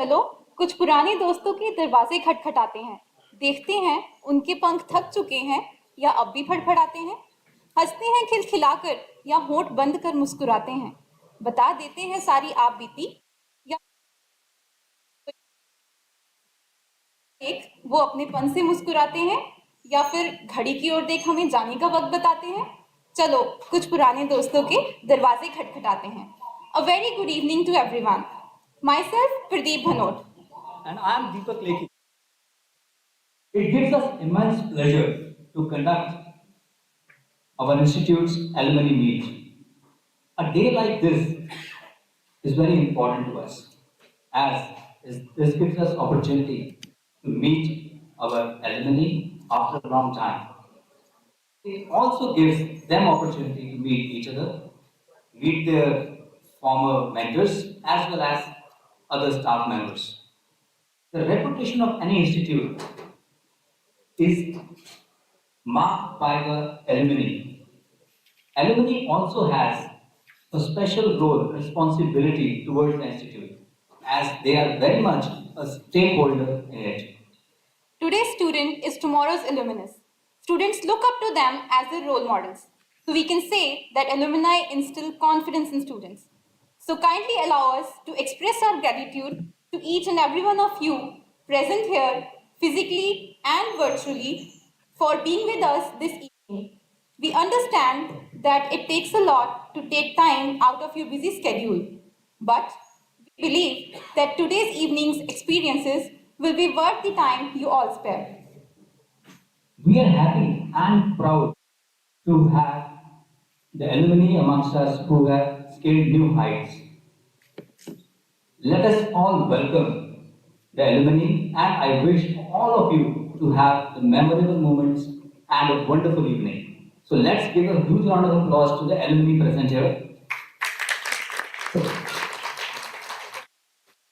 चलो कुछ पुराने दोस्तों के दरवाजे खटखटाते हैं। देखते हैं उनके पंख थक चुके हैं या अब भी फड़फड़ाते हैं। हंसते हैं खिलखिलाकर या होंठ बंद कर मुस्कुराते हैं। बता देते हैं सारी आप बीती या देख वो अपने पन से मुस्कुराते हैं या फिर घड़ी की ओर देख हमें जाने का वक्त बताते हैं। चलो कुछ पुराने दोस्तों के दरवाजे खटखटाते हैं। A very good evening to everyone. Myself Pradeep Bhanot. And I am Deepak Lekhi. It gives us immense pleasure to conduct our institute's alumni meet. A day like this is very important to us, as this gives us opportunity to meet our alumni after a long time. It also gives them opportunity to meet each other, meet their former mentors, as well as other staff members. The reputation of any institute is marked by the alumni. Alumni also has a special role, responsibility towards the institute, as they are very much a stakeholder in it. Today's student is tomorrow's alumnus. Students look up to them as their role models. So we can say that alumni instill confidence in students. So kindly allow us to express our gratitude to each and every one of you present here physically and virtually for being with us this evening. We understand that it takes a lot to take time out of your busy schedule, but we believe that today's evening's experiences will be worth the time you all spare. We are happy and proud to have the alumni amongst us who have scaled new heights. Let us all welcome the alumni, and I wish all of you to have the memorable moments and a wonderful evening. So let's give a huge round of applause to the alumni present here.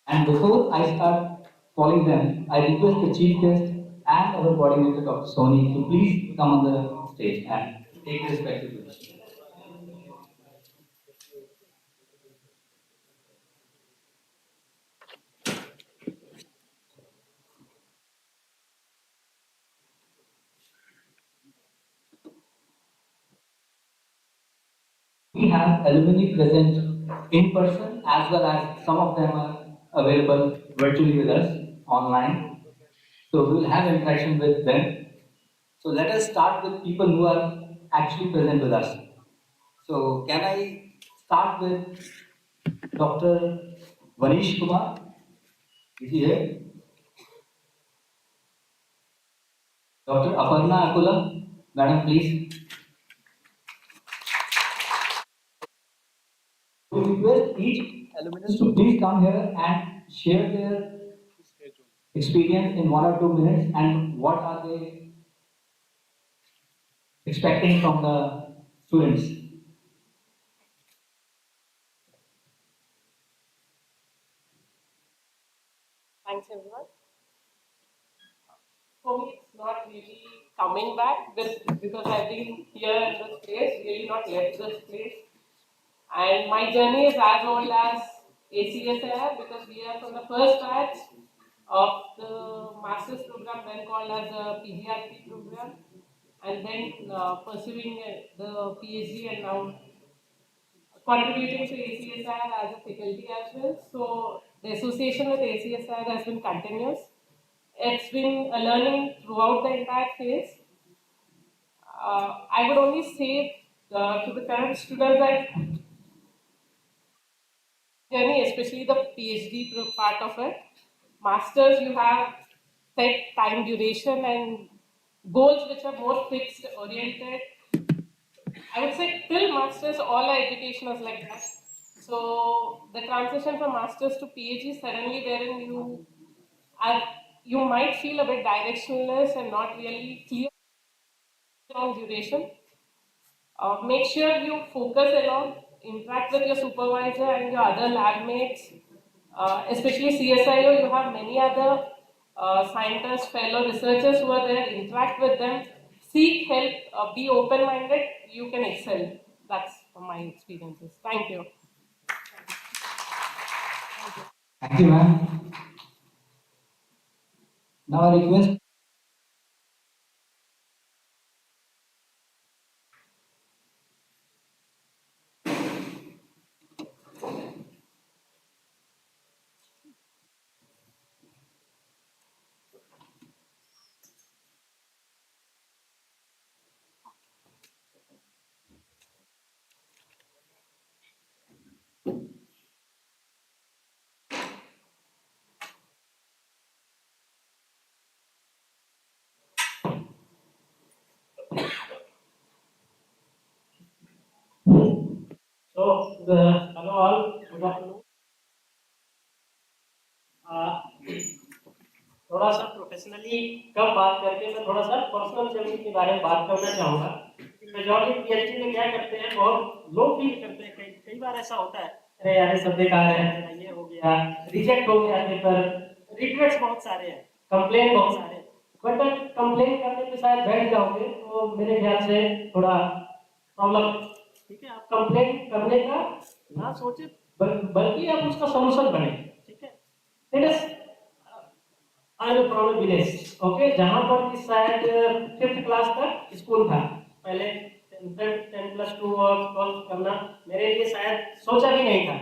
And before I start calling them, I request the chief guest and our coordinator, Dr. Soni, to please come on the stage and take the respective position. We have alumni present in person as well as some of them are available virtually with us online. So we will have interaction with them. So let us start with people who are actually present with us. So can I start with Dr. Varish Kumar? Is he here? Dr. Aparna Akula, madam, please. We request each alumnus to please come here and share their experience in 1 or 2 minutes and what are they expecting from the students. Thanks, everyone. For me, it's not really coming back because I've been here in this place, really not left this place. And my journey is as old as ACSIR because we are from the first batch of the master's program, then called as a PGRP program, and then pursuing the PhD and now contributing to ACSIR as a faculty as well. So the association with ACSIR has been continuous. It's been a learning throughout the entire phase. I would only say to the current students that journey, especially the PhD part of it, masters you have set time duration and goals which are more fixed oriented. I would say till masters all our education is like that. So the transition from masters to PhD suddenly wherein are you might feel a bit directionless and not really clear on duration. Make sure you focus a lot, interact with your supervisor and your other lab mates, especially CSIO. You have many other scientists, fellow researchers who are there. Interact with them, seek help, be open-minded. You can excel. That's from my experiences. Thank you. Thank you, ma'am. Now I request. Hello all, good afternoon. Uh, थोड़ा सा professionally कम बात करके मैं थोड़ा सा personal journey के बारे में बात करना चाहूँगा। मेजॉरिटी पीएचडी में क्या करते हैं, बहुत लो फील करते हैं। कई कई बार ऐसा होता है, अरे यार ये सब बेकार है, मेरा ये हो गया, रिजेक्ट हो गया पेपर, रिग्रेट्स बहुत सारे हैं, कंप्लेन बहुत सारे हैं। बट कंप्लेन करने पे शायद बैठ जाओगे तो मेरे ख्याल से थोड़ा प्रॉब्लम है। ठीक है, आप कंप्लेन करने का ना सोचे, बल्कि आप उसका सोल्यूशन बने। ठीक है, let us I am from village, okay, जहां पर कि शायद 5th क्लास तक स्कूल था। पहले 10+2 और 12 करना मेरे लिए शायद सोचा भी नहीं था।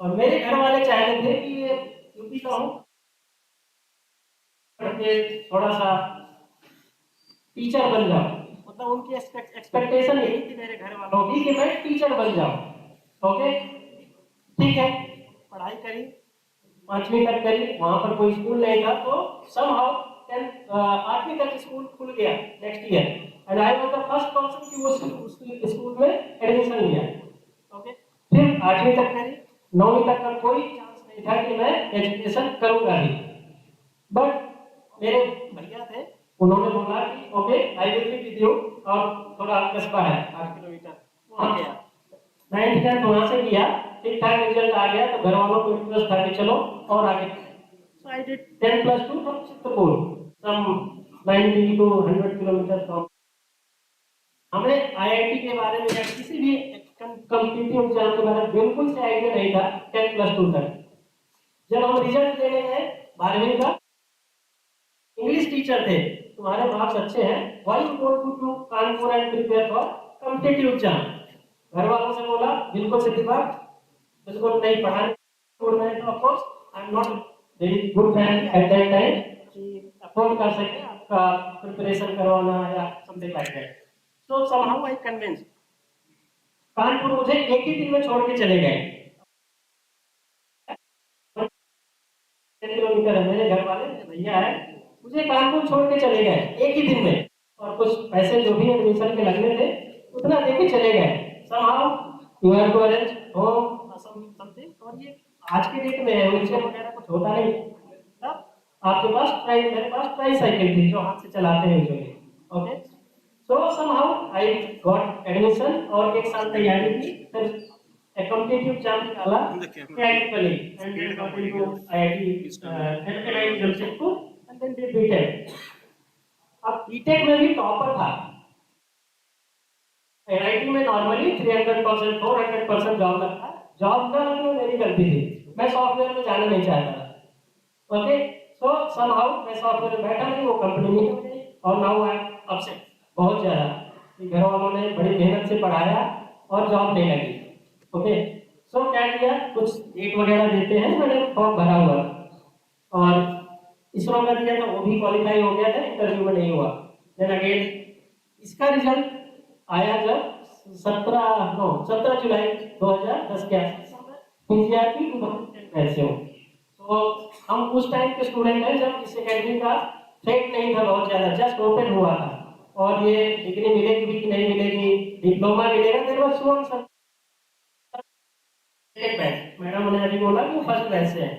और मेरे घर वाले चाहते थे कि ये यूपी का हूँ, पढ़ के थोड़ा सा टीचर बन जाऊं। मतलब उनकी एक्सपेक्टेशन यही थी मेरे घर वालों की कि मैं टीचर बन जाऊं। ओके, ठीक है, पढ़ाई करी, 5वीं तक करी। वहां पर कोई स्कूल नहीं था, तो समहाउ 8वीं तक स्कूल खुल गया next year, and I was the first person कि उस स्कूल में एडमिशन लिया। ओके, फिर 8वीं तक करी, 9वीं तक का कोई चांस नहीं था कि मैं एजुकेशन करूंगा ही। बट मेरे भैया थे, उन्होंने बोला कि okay I will be with you, और थोड़ा कस्बा है 8 किलोमीटर, वहां गया। 9th 10th वहां से किया, ठीक ठाक रिजल्ट आ गया, तो घर वालों को इंटरेस्ट था कि चलो और आगे। So I did 10+2 from Chitrakoot, some 90 to 100 kilometre from. हमें आईआईटी के बारे में या किसी भी कॉम्पिटिटिव एग्जाम के बारे में बिल्कुल से आइडिया नहीं था 10+2 तक। जब हम रिजल्ट देने गए 12वीं का, इंग्लिश टीचर थे, तुम्हारे मार्क्स अच्छे हैं, why you go to Kanpur and prepare for competitive exam. घर वालों से बोला, बिल्कुल सीधी बात, बिल्कुल नहीं पढ़ाने बोल रहे हैं, तो of course I am not very good family at that time कि अफोर्ड कर सके आपका प्रिपरेशन करवाना या something like that. So somehow I convince, Kanpur मुझे एक ही दिन में छोड़ के चले गए। 10 किलोमीटर है, मेरे घर वाले भैया है, मुझे कानपुर छोड़ के चले गए एक ही दिन में, और कुछ पैसे जो भी एडमिशन के लगने थे उतना दे के चले गए। somehow you have to arrange home something, और ये आज के डेट में है, व्हीलचेयर वगैरह कुछ होता नहीं तब। आपके पास मेरे पास ट्राई साइकिल थी जो हाथ से चलाते हैं usually. Okay, so somehow I got admission और एक साल तैयारी की, फिर a competitive exam निकाला practically, and then got into IIT and NIT Jamshedpur, and then did BTech। अब बीटेक में भी टॉपर था। एनआईटी में नॉर्मली 300% 400% जॉब लगता है, जॉब ना लगना मेरी गलती थी, मैं सॉफ्टवेयर में जाना नहीं चाहता था। ओके, सो समहाउ मैं सॉफ्टवेयर में बैठा नहीं, वो कंपनी नहीं हो गई, और नाउ आई एम अपसेट बहुत ज्यादा कि घर वालों ने बड़ी मेहनत से पढ़ाया और जॉब नहीं लगी। ओके, सो क्या किया, कुछ डेट वगैरह देते हैं, मैंने फॉर्म भरा हुआ, और इसरो का दिया था, वो भी क्वालिफाई हो गया था, इंटरव्यू में नहीं हुआ। देन अगेन इसका रिजल्ट आया जब 17 जुलाई 2010 के आसपास, पीजीआरपी 2010 बैच से हूँ। तो हम उस टाइम के स्टूडेंट हैं जब इस एकेडमी का थ्रेट नहीं था बहुत ज्यादा, जस्ट ओपन हुआ था, और ये डिग्री मिलेगी भी कि नहीं मिलेगी, डिप्लोमा मिलेगा, there was so second batch. Madam ने अभी बोला कि फर्स्ट बैच से है।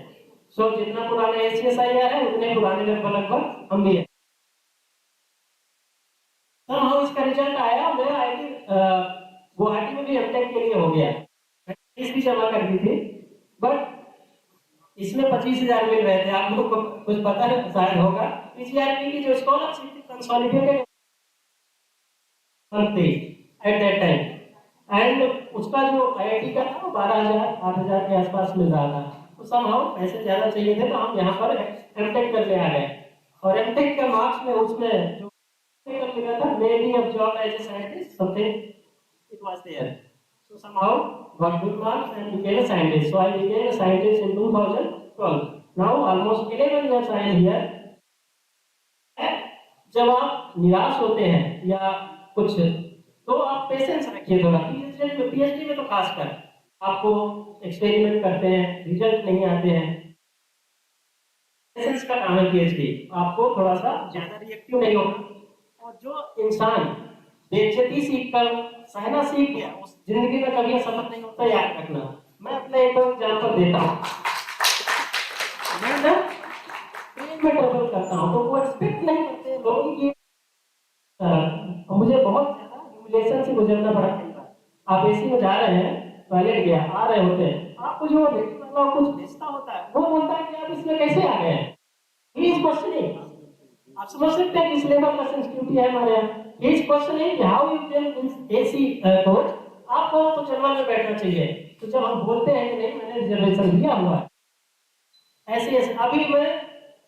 सो जितना पुराने एसीएसआईआर है उतने पुराने लगभग हम भी है। तब हम इसका रिजल्ट आया, मेरा आईटी गुवाहाटी में भी एमटेक के लिए हो गया, फीस भी जमा कर दी थी, बट इसमें 25,000 मिल रहे थे। आप लोगों को कुछ पता है शायद होगा, पीजीआरपी की जो स्कॉलरशिप थी कंसोलिडेटेड थी एट दैट टाइम, एंड उसका जो आईआईटी का था वो 12,000 8,000 के आसपास मिल रहा था। तो समहाउ पैसे ज्यादा चाहिए थे, तो हम यहाँ पर एमटेक करने आ गए। और एमटेक का मार्क्स में उसमें जो पेपर मिला था, मे बी अब job as a scientist something it was there, so somehow got good marks and became a scientist. So I became a scientist in 2012. Now almost 11 years I am here. जब आप निराश होते हैं या कुछ, तो आप पेशेंस रखिए थोड़ा। पीएचडी में तो खासकर आपको एक्सपेरिमेंट करते हैं, रिजल्ट नहीं आते हैं, पेशेंस का काम है पीएचडी। आपको थोड़ा सा ज्यादा रिएक्टिव नहीं होना, और जो इंसान बेइज्जती सीख कर सहना सीख गया, उस जिंदगी में कभी सफल नहीं होता, याद रखना। मैं अपने एक एग्जांपल देता हूँ। मैं ना ट्रेन में ट्रेवल करता हूँ, तो वो एक्सपेक्ट नहीं करते लोग कि मुझे बहुत ज्यादा ह्यूमिलिएशन से गुजरना पड़ा कई बार। आप एसी में जा रहे हैं, टॉयलेट गया, आ रहे होते हैं, आपको जो वेटिंग वाला कुछ भेजता होता है, वो बोलता है कि आप इसमें कैसे आ गए। He is questioning. आप समझ सकते हैं किस लेवल का सेंसिटिविटी है हमारे यहाँ। He is questioning how you can in AC coach, आपको तो जनरल में बैठना चाहिए। तो जब हम बोलते हैं कि नहीं मैंने रिजर्वेशन लिया हुआ है, ऐसे ऐसे अभी मैं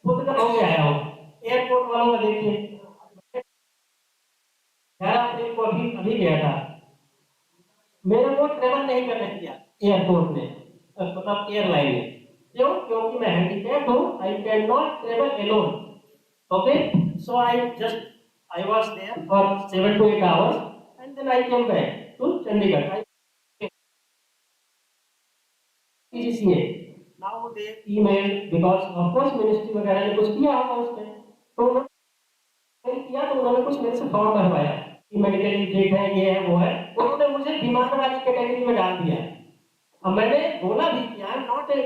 खुद का हो गया आया हूँ, एयरपोर्ट वालों का देखिए, अप्रैल को अभी अभी गया था, मेरे को ट्रेवल नहीं करने दिया एयरपोर्ट ने, मतलब एयरलाइन ने। क्यों? क्योंकि मैं हैंडीकैप हूँ, I can not travel alone. Okay, so I was there for 7 to 8 hours and then I came back to Chandigarh. CSIR-CSIO. Now they emailed because of course ministry वगैरह ने कुछ किया होगा उसमें, तो उन्होंने किया, तो उन्होंने कुछ मेरे से फॉर्म भरवाया कि मेडिकल ठीक है, ये है वो है, उन्होंने मुझे बीमार वाली कैटेगरी में डाल दिया। अब मैंने बोला भी कि आई एम नॉट इल,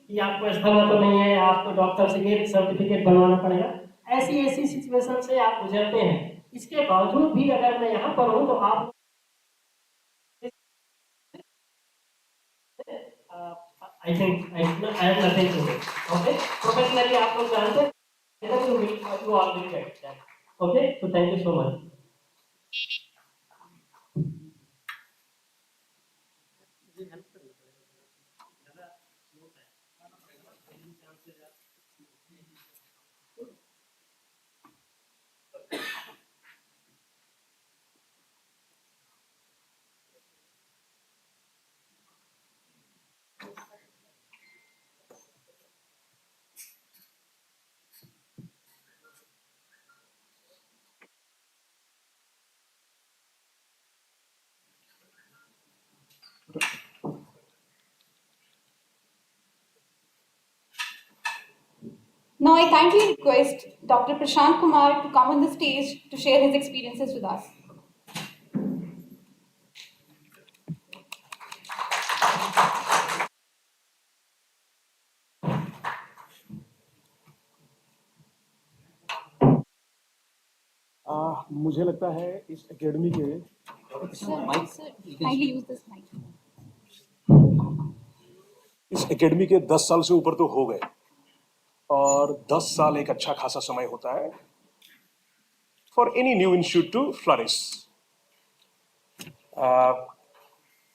कि आपको अस्थमा तो नहीं है, आपको डॉक्टर से ये सर्टिफिकेट बनवाना पड़ेगा। ऐसी ऐसी सिचुएशन से आप गुजरते हैं, इसके बावजूद भी अगर मैं यहाँ पर हूँ तो आप I think I have nothing to do. Okay, professionally आप लोग जानते हैं, you all will get that. Okay, so thank you so much. Now I kindly request Dr. Prashant Kumar to come on the stage to share his experiences with us. मुझे लगता है इस academy के Kindly use this mic. इस academy के 10 साल से ऊपर तो हो गए, और 10 साल एक अच्छा खासा समय होता है for any new institute to flourish.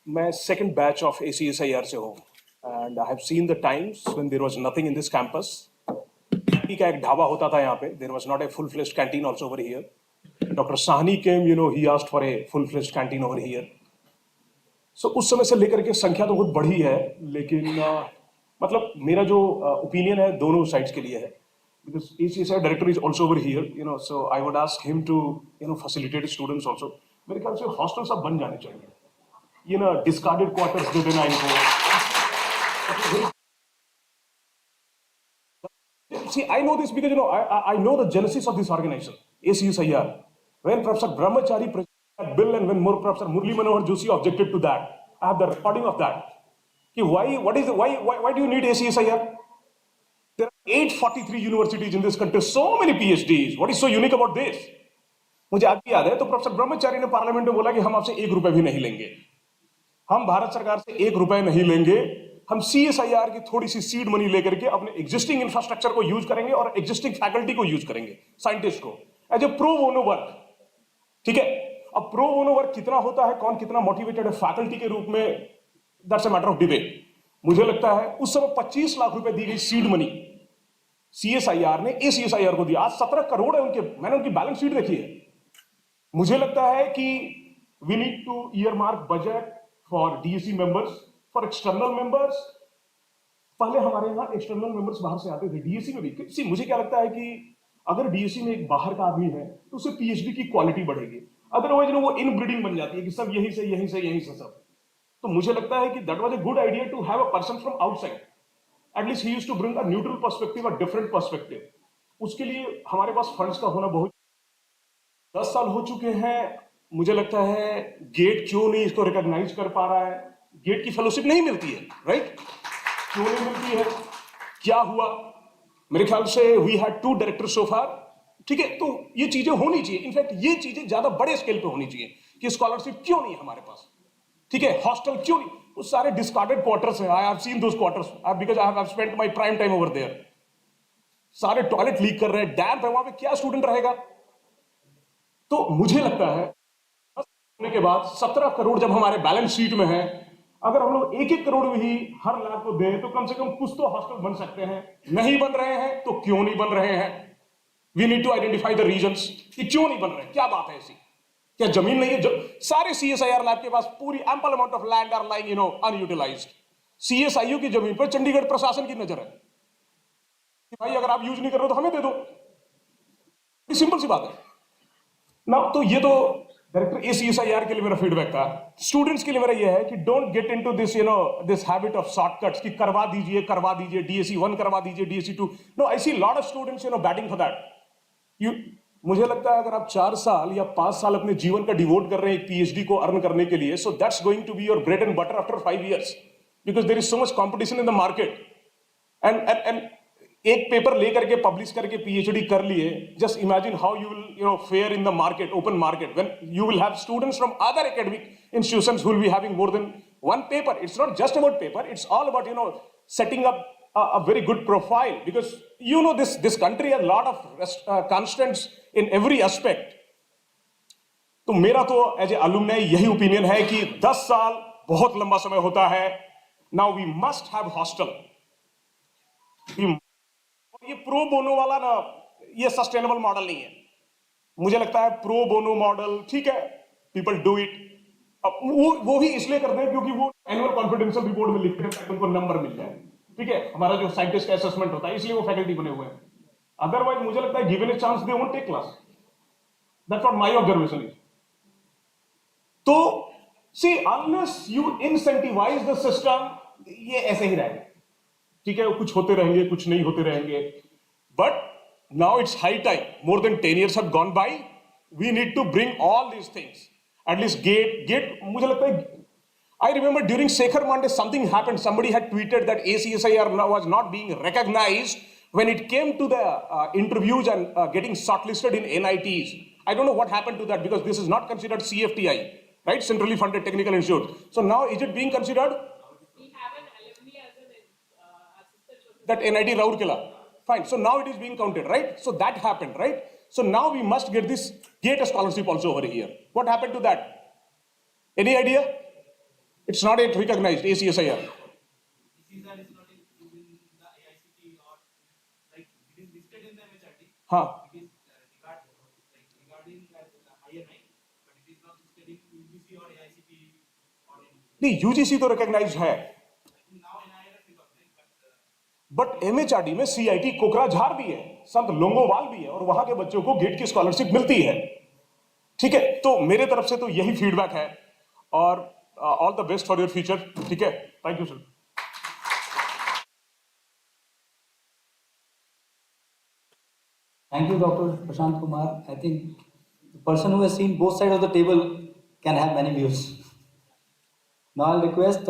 मैं सेकंड बैच ऑफ AcSIR से हूँ, and I have seen the times when there was nothing in this campus. Canteen का एक ढाबा होता था यहाँ पे, there was not a full fledged canteen also over here. Doctor Sahni came, he asked for a full fledged canteen over here. So उस समय से लेकर के संख्या तो बहुत बढ़ी है, लेकिन मतलब मेरा जो ओपिनियन है दोनों साइड्स के लिए है, because AcSIR director is also over here, so I would ask him to facilitate students also. मेरे ख्याल से हॉस्टल सब बन जाने चाहिए, डिस्कार्डेड क्वार्टर्स दे देना इनको। See, I know this because I know the genesis of this organization, AcSIR. When Professor Brahmachari presented that bill and when Professor Murli Manohar Joshi objected to that, I have the recording of that. Why do you need AcSIR? There are 843 universities in this country, so many PhDs. What is so unique about this? मुझे आज भी याद है, तो professor ब्रह्मचारी ने parliament में बोला कि हम आपसे 1 रुपए भी नहीं लेंगे, हम भारत सरकार से 1 रुपए नहीं लेंगे, हम CSIR की थोड़ी सी सीड मनी लेकर के अपने एग्जिस्टिंग इंफ्रास्ट्रक्चर को यूज करेंगे और एग्जिस्टिंग फैकल्टी को यूज करेंगे, साइंटिस्ट को, as a pro bono work. ठीक है, अब प्रो बोनो वर्क कितना होता है, कौन कितना मोटिवेटेड है फैकल्टी के रूप में, that's a matter of debate. मुझे लगता है उस समय 25 लाख रुपए दी गई सीड मनी, CSIR ने ACSIR को दिया। आज 17 करोड़ है उनके, मैंने उनकी बैलेंस शीट देखी है। मुझे लगता है कि we need to earmark budget for DSC members, for external members. पहले हमारे यहाँ एक्सटर्नल मेंबर्स बाहर से आते थे, DSC में भी। सी मुझे क्या लगता है कि अगर DSC में एक बाहर का आदमी है तो उससे PhD की क्वालिटी बढ़ेगी। अदरवाइज वो इनब्रीडिंग बन जाती है कि सब यहीं से सब। तो मुझे लगता है कि that was a good idea to have a person from outside. At least he used to bring a neutral perspective, a different perspective. उसके लिए हमारे पास फंड्स का होना बहुत। 10 साल हो चुके हैं, मुझे लगता है गेट क्यों नहीं इसको रिकॉग्नाइज कर पा रहा है। गेट की फेलोशिप नहीं मिलती है, राइट? क्यों नहीं मिलती है, क्या हुआ? मेरे ख्याल से वी हैड 2 डायरेक्टर सो फार। ठीक है, तो ये चीजें होनी चाहिए। इनफैक्ट ये चीजें ज्यादा बड़े स्केल पे होनी चाहिए कि स्कॉलरशिप क्यों नहीं है हमारे पास। ठीक है, हॉस्टल क्यों नहीं? वो सारे डिस्कार्डेड क्वार्टर्स हैं। I have seen those quarters because I have spent my prime time over there. सारे टॉयलेट लीक कर रहे हैं, डैम्प है वहां पे, क्या स्टूडेंट रहेगा? तो मुझे लगता है होने के बाद 17 करोड़ जब हमारे बैलेंस शीट में है, अगर हम लोग 1-1 करोड़ भी हर लैब को दें तो कम से कम कुछ तो हॉस्टल बन सकते हैं। नहीं बन रहे हैं तो क्यों नहीं बन रहे हैं? We need to identify the reasons कि क्यों नहीं बन रहे, क्या बात है ऐसी? क्या जमीन नहीं है? सारे CSIR लैब के पास पूरी ample amount of land are lying unutilised. CSIO की जमीन पर चंडीगढ़ प्रशासन की नजर है कि भाई अगर आप यूज नहीं कर रहे हो तो हमें दे दो। सिंपल सी बात है ना। तो ये तो डायरेक्टर ACSIR के लिए मेरा फीडबैक था। स्टूडेंट्स के लिए मेरा ये है कि don't get into this this habit of shortcuts कि करवा दीजिए DSC 1 करवा दीजिए, DSC 2। No, I see lot of students batting for that. You मुझे लगता है अगर आप 4 साल या 5 साल अपने जीवन का डिवोट कर रहे हैं एक PhD को अर्न करने के लिए, so that's going to be your bread and butter after 5 years because there is so much competition in the market. And एक पेपर लेकर के पब्लिश करके PhD कर लिए, just imagine how you will fare in the market, open market, when you will have students from other academic institutions who will be having more than one paper. It's not just about paper, it's all about setting up a very good profile, because this country has a lot of constraints in every aspect. तो मेरा तो as a alumni यही opinion है कि 10 साल बहुत लंबा समय होता है। Now we must have hostel. ये प्रो बोनो वाला ना, ये सस्टेनेबल मॉडल नहीं है। मुझे लगता है प्रो बोनो मॉडल ठीक है, पीपल डू इट। वो भी इसलिए करते हैं क्योंकि वो एनुअल कॉन्फिडेंशियल रिपोर्ट में लिखते हैं ताकि उनको नंबर मिल जाए। ठीक है, हमारा जो साइंटिस्ट का असेसमेंट होता है, इसलिए वो फैकल्टी बने हुए हैं। अदरवाइज मुझे लगता है given a chance they won't take class. That's what my observation is. तो see unless you incentivise the system, ये ऐसे ही रहेगा। ठीक है, कुछ होते रहेंगे, कुछ नहीं होते रहेंगे। But now it's high time, more than 10 years have gone by, we need to bring all these things. At least gate मुझे लगता है, I remember during Shekhar Monday something happened. Somebody had tweeted that ACSIR was not being recognized when it came to the interviews and getting shortlisted in NITs. I don't know what happened to that, because this is not considered CFTI, right? Centrally funded technical institute. So now is it being considered? We have an alumni as an assistant. That NIT Rourkela. Fine. So now it is being counted, right? So that happened, right? So now we must get this GATE scholarship also over here. What happened to that? Any idea? It's not yet recognized, ACSIR. CSIR is not in the AICT, or like it is listed in the MHRD. Huh. It is regarding higher rank, but it is not listed in UGC or AICT or in. नहीं, UGC तो recognized है, Now NIR is recognized, but MHRD में CIT Kokrajhar भी है, संत लोंगोवाल भी है, और वहां के बच्चों को गेट की स्कॉलरशिप मिलती है। ठीक है, तो मेरे तरफ से तो यही फीडबैक है, और all the best for your future. ठीक है, thank you sir. Thank you, Dr. Prashant Kumar. I think the person who has seen both sides of the table can have many views. Now I'll request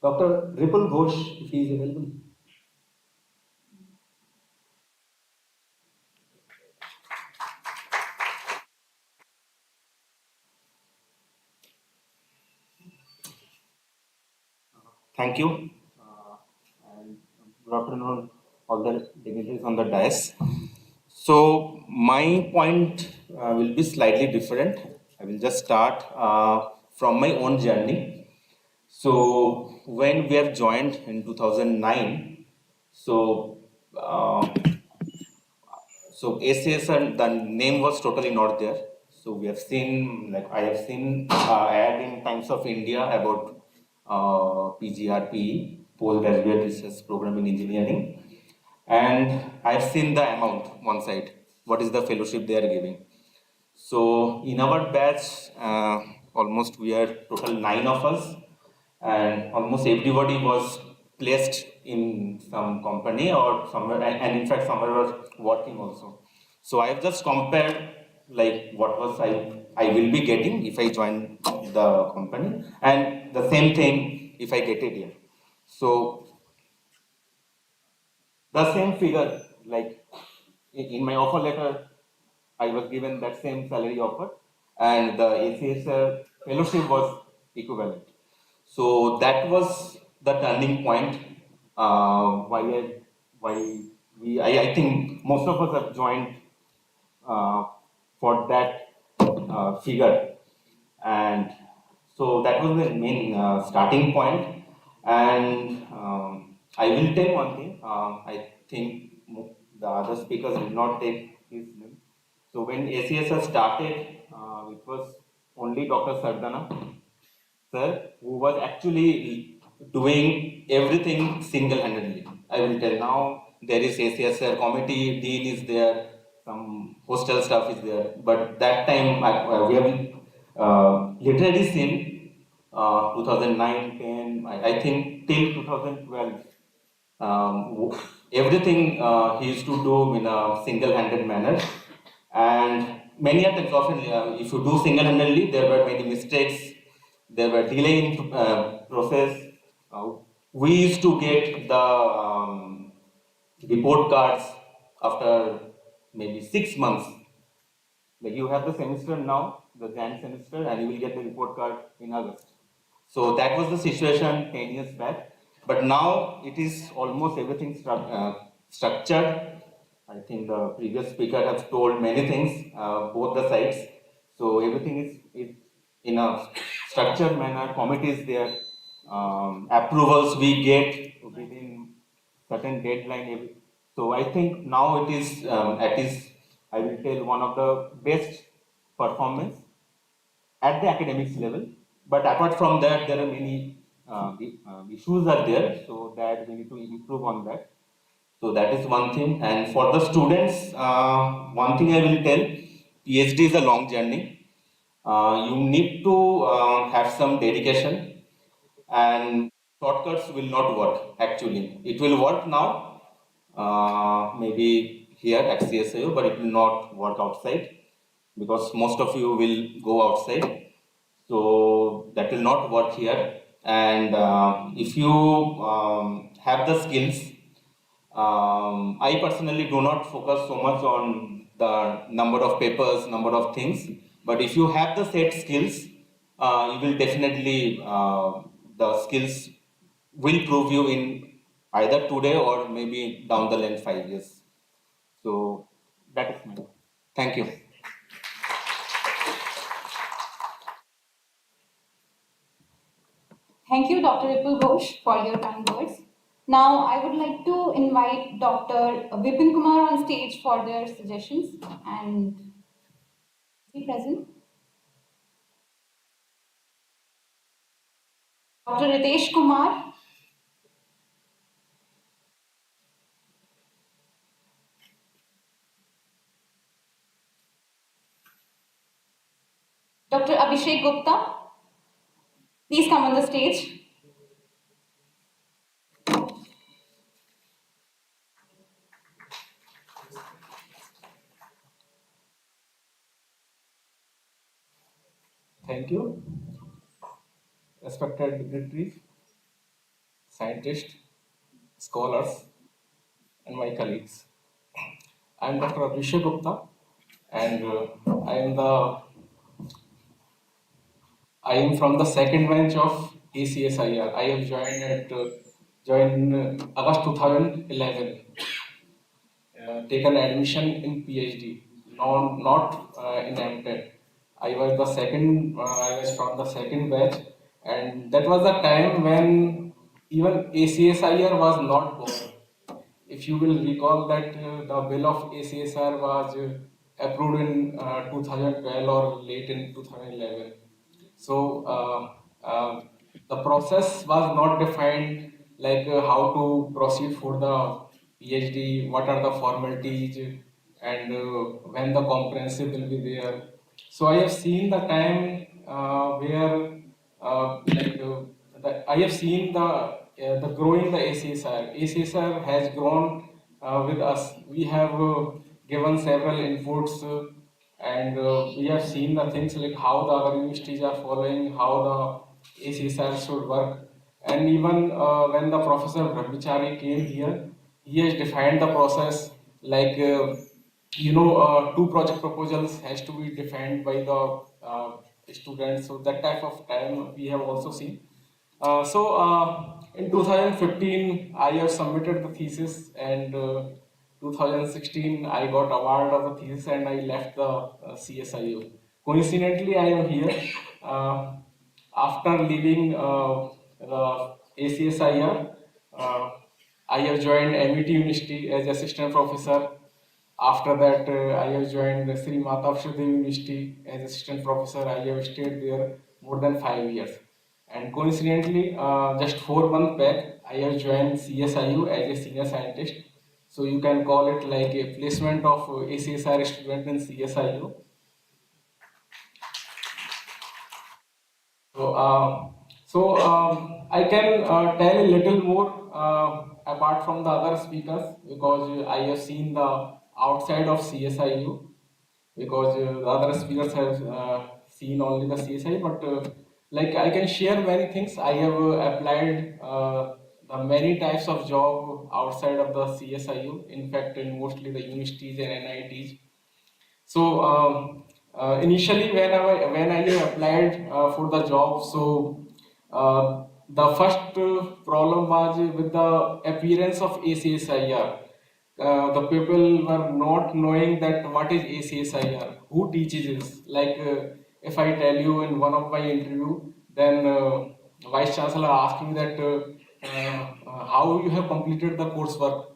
Dr. Ripple Ghosh if he is available. Thank you. And good afternoon, all the dignitaries on the dais. So my point will be slightly different. I will just start from my own journey. So when we have joined in 2009, so um, so ACSR, the name was totally not there. So we have seen, like I have seen ad in Times of India about PGRPE, Postgraduate Research Program in Engineering, and I've seen the amount one side. What is the fellowship they are giving? So in our batch, almost we are total 9 of us, and almost everybody was placed in some company or somewhere, and in fact somewhere was working also. So I've just compared like what was I will be getting if I join the company, and the same thing if I get it here. So the same figure, like in my offer letter, I was given that same salary offer, and the ACSR fellowship was equivalent. So that was the turning point. Why I think most of us have joined uh, for that figure, and so that was the main starting point. And I will tell one thing. I think the other speakers did not take his name. So when ACSR started, it was only Dr. Sardana sir, who was actually doing everything single-handedly. I will tell now, there is ACSR committee, dean is there, some hostel staff is there, but that time we have literally seen 2009, 10, I think till 2012, everything he used to do in a single-handed manner. And many a times, often, if you do single-handedly, there were many mistakes. There were delay in process. Uh, we used to get the report cards after maybe 6 months. Like you have the semester now, the Jan semester, and you will get the report card in August. So that was the situation 10 years back. But now it is almost everything structured. I think the previous speaker has told many things, both the sides. So everything is in a structured manner, committees there, approvals we get within certain deadline. So I think now it is at least I will tell one of the best performance at the academics level. But apart from that, there are many issues are there, so that we need to improve on that. So that is one thing. And for the students, one thing I will tell: PhD is a long journey. You need to have some dedication, and shortcuts will not work. Actually, it will work now, maybe here at CSIO, but it will not work outside because most of you will go outside. So that will not work here. And if you have the skills, I personally do not focus so much on the number of papers, number of things. But if you have the set skills, you will definitely the skills will prove you in either today or maybe down the line 5 years. So that is my. Thank you. Thank you, Dr. Ripple Ghosh, for your kind words. Now, I would like to invite Dr. Vipin Kumar on stage for their suggestions. And is he present? Dr. Ritesh Kumar, Dr. Abhishek Gupta, please come on the stage. Thank you, respected dignitaries, scientists, scholars, and my colleagues. I am Dr. Abhishek Gupta, and I am from the second bench of ACSIR. I have joined August 2011. Taken admission in PhD, not in MTech. I was from the second batch, and that was the time when even ACSIR was not born. if you will recall that the bill of ACSR was approved in 2012 or late in 2011. So the process was not defined, like how to proceed for the PhD, what are the formalities, and when the comprehensive will be there. So I have seen the time where I have seen the growing the ACSR. ACSR has grown with us. We have given several inputs and we have seen the things like how the other universities are following, how the ACSR should work. And even when the Professor Brahmachari came here, he has defined the process like two project proposals has to be defined by the students. So that type of time we have also seen. In 2015, I have submitted the thesis, and 2016, I got award of the thesis, and I left the CSIO. Coincidentally, I am here after leaving the ACSIR. I have joined MET University as assistant professor. After that, I have joined Sri Mata Devi University as assistant professor. I have stayed there more than 5 years. And coincidentally, just 4 months back, I have joined CSIU as a senior scientist. So you can call it like a placement of ACSR student in CSIU. I can tell a little more apart from the other speakers because I have seen the outside of CSIU because the other speakers have seen only the CSI, but like I can share many things. I have applied the many types of job outside of the CSIU. In fact, in mostly the universities and NITs. So initially, when I applied for the job, so the first problem was with the appearance of ACSIR. The people were not knowing that what is ACSIR, who teaches this. Like if I tell you in one of my interview, then Vice Chancellor asked me that how you have completed the coursework,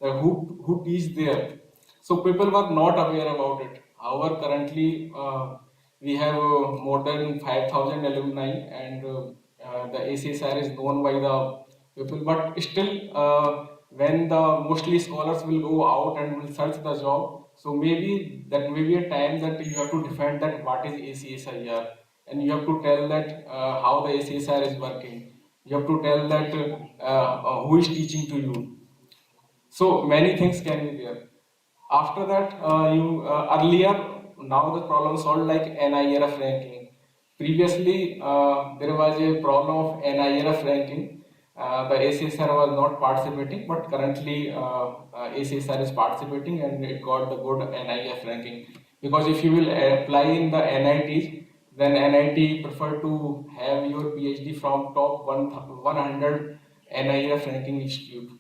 who teach there. So people were not aware about it. However, currently we have more than 5,000 alumni, and the ACSR is known by the people. But still, when the mostly scholars will go out and will search the job, so maybe that may be a time that you have to define that what is ACSIR, and you have to tell that how the ACSR is working. You have to tell that who is teaching to you, so many things can be there. After that, you earlier now the problem solved like NIRF ranking. Previously, there was a problem of NIRF ranking. The ACSR was not participating, but currently ACSR is participating and it got the good NIRF ranking. Because if you will apply in the NITs, then NIT prefer to have your PhD from top 100 NIRF ranking institute.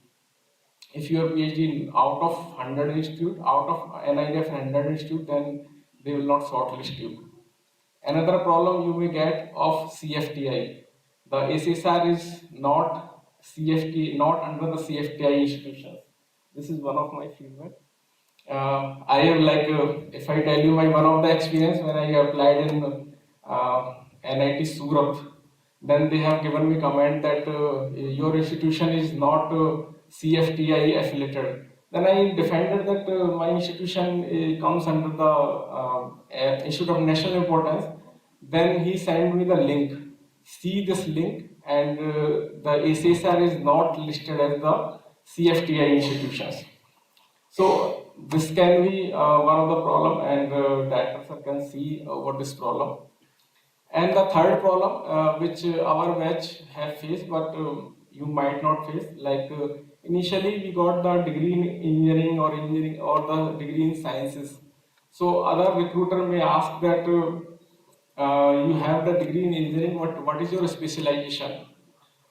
If your PhD out of 100 institute, out of NIF 100 institute, then they will not shortlist you. Another problem you may get of CFTI. The ACSR is not CFT, not under the CFTI institutions. This is one of my feedback. I have like, if I tell you my one of the experience when I applied in NIT Surat, then they have given me comment that your institution is not CFTI affiliated. Then I defended that my institution comes under the Institute of National Importance. Then he sent me the link. See this link, and the ACSR is not listed as the CFTI institutions. So this can be one of the problem, and director can see over this problem. And the third problem, which our batch have faced, but you might not face, like initially we got the degree in engineering or the degree in sciences. So other recruiter may ask that you have the degree in engineering, what is your specialization?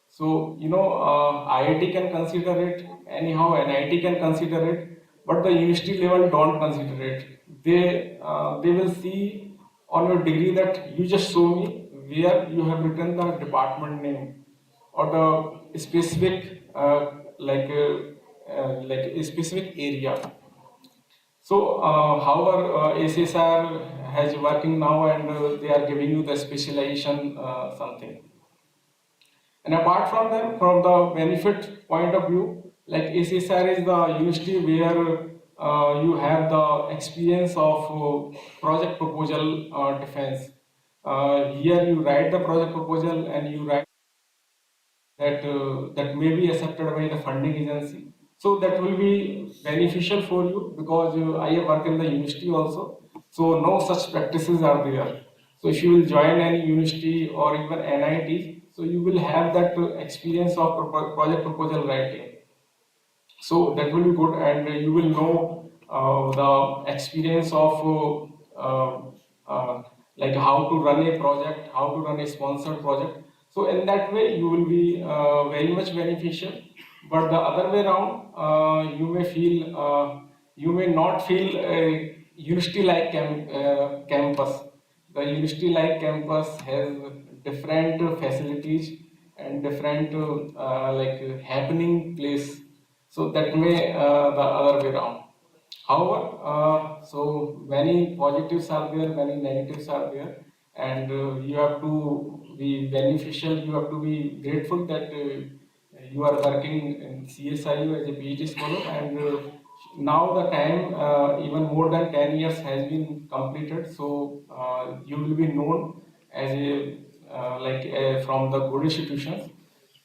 So, IIT can consider it, anyhow, NIT can consider it, but the university level don't consider it. They will see on your degree that you just show me where you have written the department name or the specific like a specific area. So, however, ACSR has working now, and they are giving you the specialization something. And apart from them, from the benefit point of view, like ACSR is the university where you have the experience of project proposal defense. Here you write the project proposal and you write that may be accepted by the funding agency. So that will be beneficial for you because I have worked in the university also. So no such practices are there. So if you will join any university or even NIT, so you will have that experience of project proposal writing. So that will be good, and you will know the experience of like how to run a project, how to run a sponsored project. So in that way, you will be very much beneficial. But the other way around, you may not feel a university-like campus. The university-like campus has different facilities and different happening place, so that may the other way around. However, so many positives are there, many negatives are there, and you have to be beneficial. You have to be grateful that you are working in CSIU as a PhD scholar, and now the time even more than 10 years has been completed. So you will be known as a from the good institutions.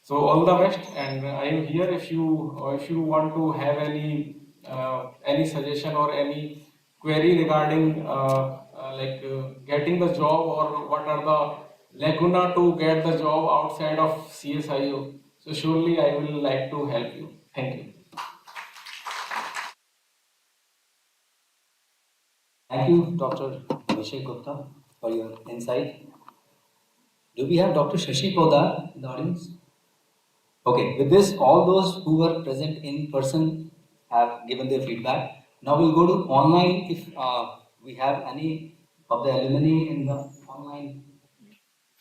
So all the best, and I am here if you want to have any suggestion or any query regarding getting the job, or what are the lacuna to get the job outside of CSIO. So surely I will like to help you. Thank you. Thank you, Dr. Abhishek Gupta, for your insight. Do we have Dr. Shashi Poddar in the audience? Okay, with this, all those who were present in person have given their feedback. Now we'll go to online if we have any of the alumni in the online.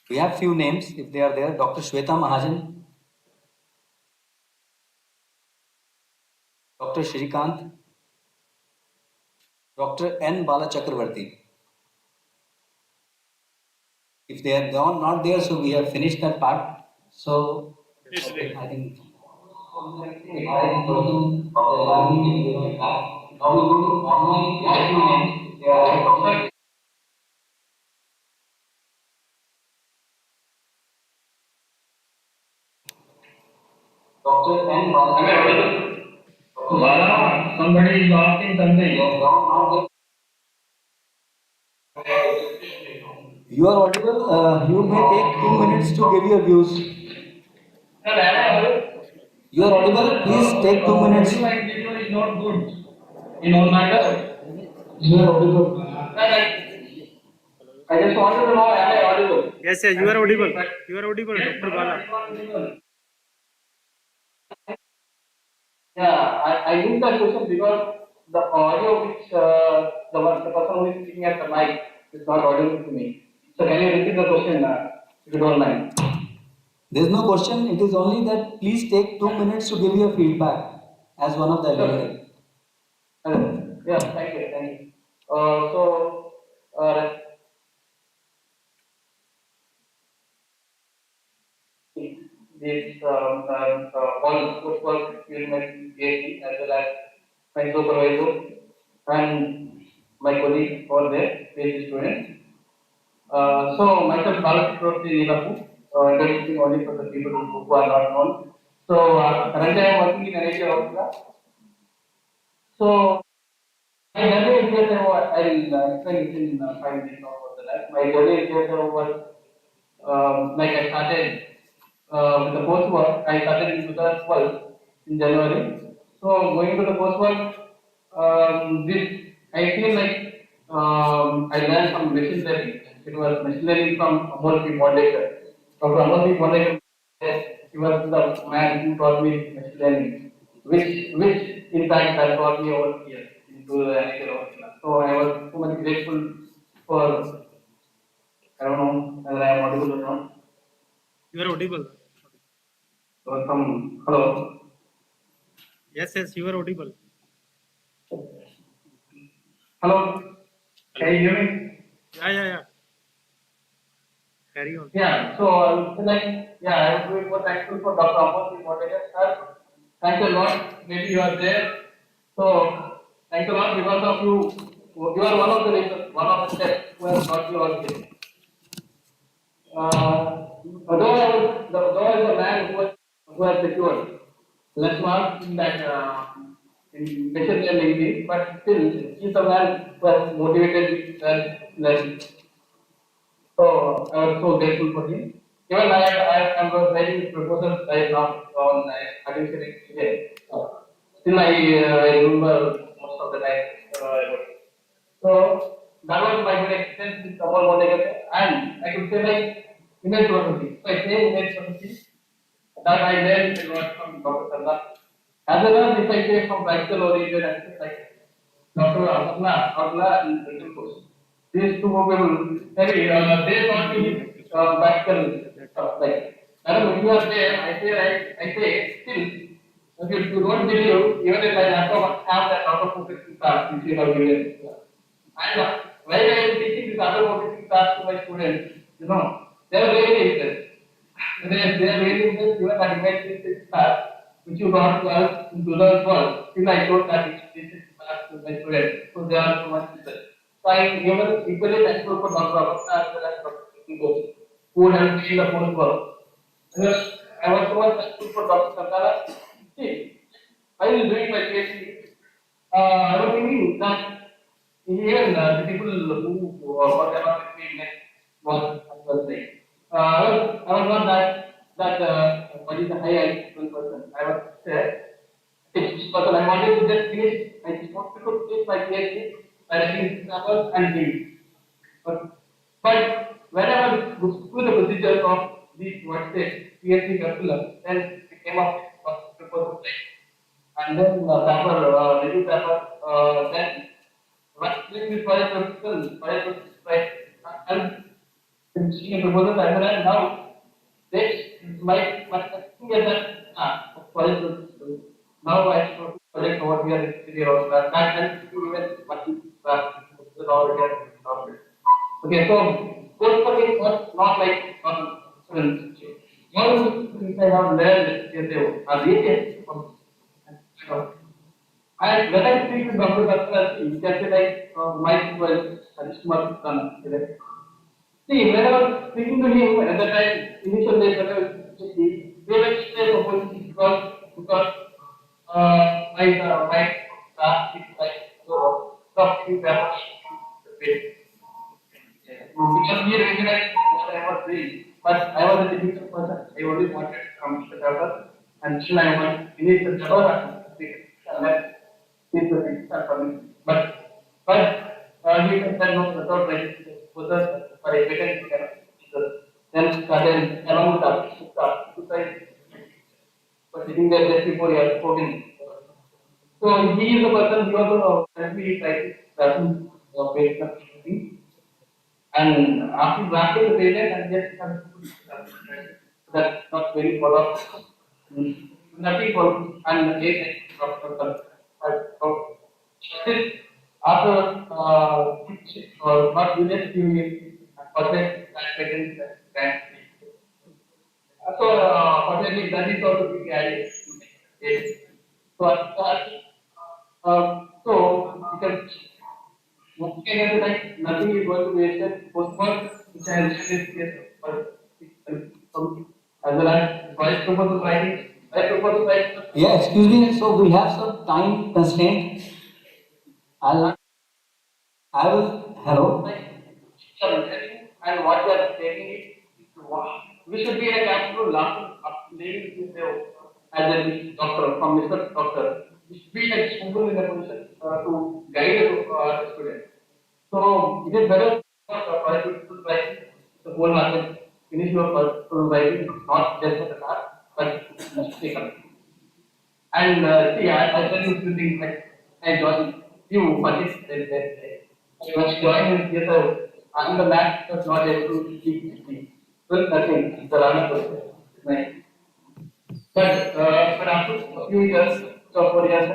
We have few names if they are there. Dr. Shweta Mahajan, Dr. Shrikant, Dr. N. Bala Chakravarti. If they are not there, so we have finished that part. So I think I go to the alumni. Now we go to online. We have few names. They are Dr. N. Bala, somebody is asking something. You are audible. You may take 2 minutes to give your views. You are audible. Please take 2 minutes. My video is not good. In all matter. You are audible. I just wanted to know, am I audible? Yes, yes, you are audible. You are audible, Dr. Bala. Yeah, I need that question because the audio which the person who is speaking at the mic is not audible to me. So can you repeat the question if you don't mind? There is no question. It is only that please take 2 minutes to give your feedback as one of the alumni. Yeah, thank you, thank you. Uh, this all coursework during my PhD as well as my supervisor and my colleagues for their PhD students. So myself, Balakrishna Nilapu, introducing only for the people who are not known. So currently I am working in NIT Rourkela. So my journey in CSIO, I'll explain it in 5 minutes of the last. My journey in CSIO was like I started with the coursework. I started in 2012 in January. So going to the coursework, this I feel like I learned some machine learning. It was machine learning from Amol P. Mondekar. Dr. Amol P. Mondekar, he was the man who taught me machine learning, which in fact that taught me over here into the NIT. So I was so much grateful for, I don't know whether I am audible or not. You are audible. Hello. Yes, you are audible. Hello, can you hear me? Yeah. Carry on. Yeah, so I am doing thankful for Dr. Amos moderator, sir. Thanks a lot. Maybe you are there. So thanks a lot because of you. You are one of the reasons, one of the steps who has got you all here. Though I was a man who has secured less marks in that in machine learning, but still he's a man who has motivated me and learning. So I was so grateful for him. Even I was writing proposals right now on artificial intelligence. Still I remember most of the time. So that was my good experience with Kamal Modegar, and I could say like image processing. So I say image processing that I learned a lot from Dr. Sardar. As well as if I say from practical oriented and like Dr. Asapna and Little Coach. These two people, maybe they taught me practical stuff. Like, I don't know, if you are there, I say, right, I say, still, if you don't believe, even if I have that Dr. Focusing class, which you have given. And while I am teaching this other focusing class to my students, they are really interested. They are really interested, even that image class, which you brought to us in 2012. Still, I told that this is class to my students. So they are so much interested. So I am even equally thankful for Dr. Abhakta as well as Dr. Kigo, who helped me in the whole work. I was so much thankful for Dr. Santana. See, while doing my PhD, I was thinking that even the people who were ever with me next was saying, I was not that what is the high IQ person. I was because I wanted to just finish. I just wanted to finish my PhD by writing this paper and leave. But when I was through the procedures of these what say PhD curriculum, then it came up with proposal and then paper, review paper, then what this project right, and she proposal paper and now they my thing is that project now I have to project over here in city or that and even what is the already. Okay, so code forgetting was not like students. All the things I have learned are really and when I speak to Dr. Dr. You can say like my was Harishmar son. See, when I was speaking to him at the time, initial days when I was speaking, we were straight opposite because my class is like so talking about the because he recognized what I was doing. But I was a difficult person. I only wanted to come to the paper and still I was finish the paper and then this the things are coming. But he said no, without writing was for a patent then started along with us to try but sitting there just before he had spoken. So he is the person he also helped me write the patent. And after drafting the patent, I just have to put that's not very follow up. Nothing for and the still after not unit few perfect patent grant. So fortunately that is also being added. Yes. So so you can okay, I like nothing is going to be wasted. Postpone, which I mentioned is yes, but as well as vice proposal writing, I propose to write. Yeah, excuse me. So we have some time constraint. I'll, I will. Hello. And what we are taking it, we should be like absolute last lady as a doctor from Mr. Doctor. We should be like humble in a position to guide the student. So it is better to write the whole market, finish your writing, not just for the class, but take up. And see, I tell you few things like I joined few budgets there. I was joined in CSIR. I'm the math was not able to speak. Well, nothing. The run of right. But after a few years, So 4 years,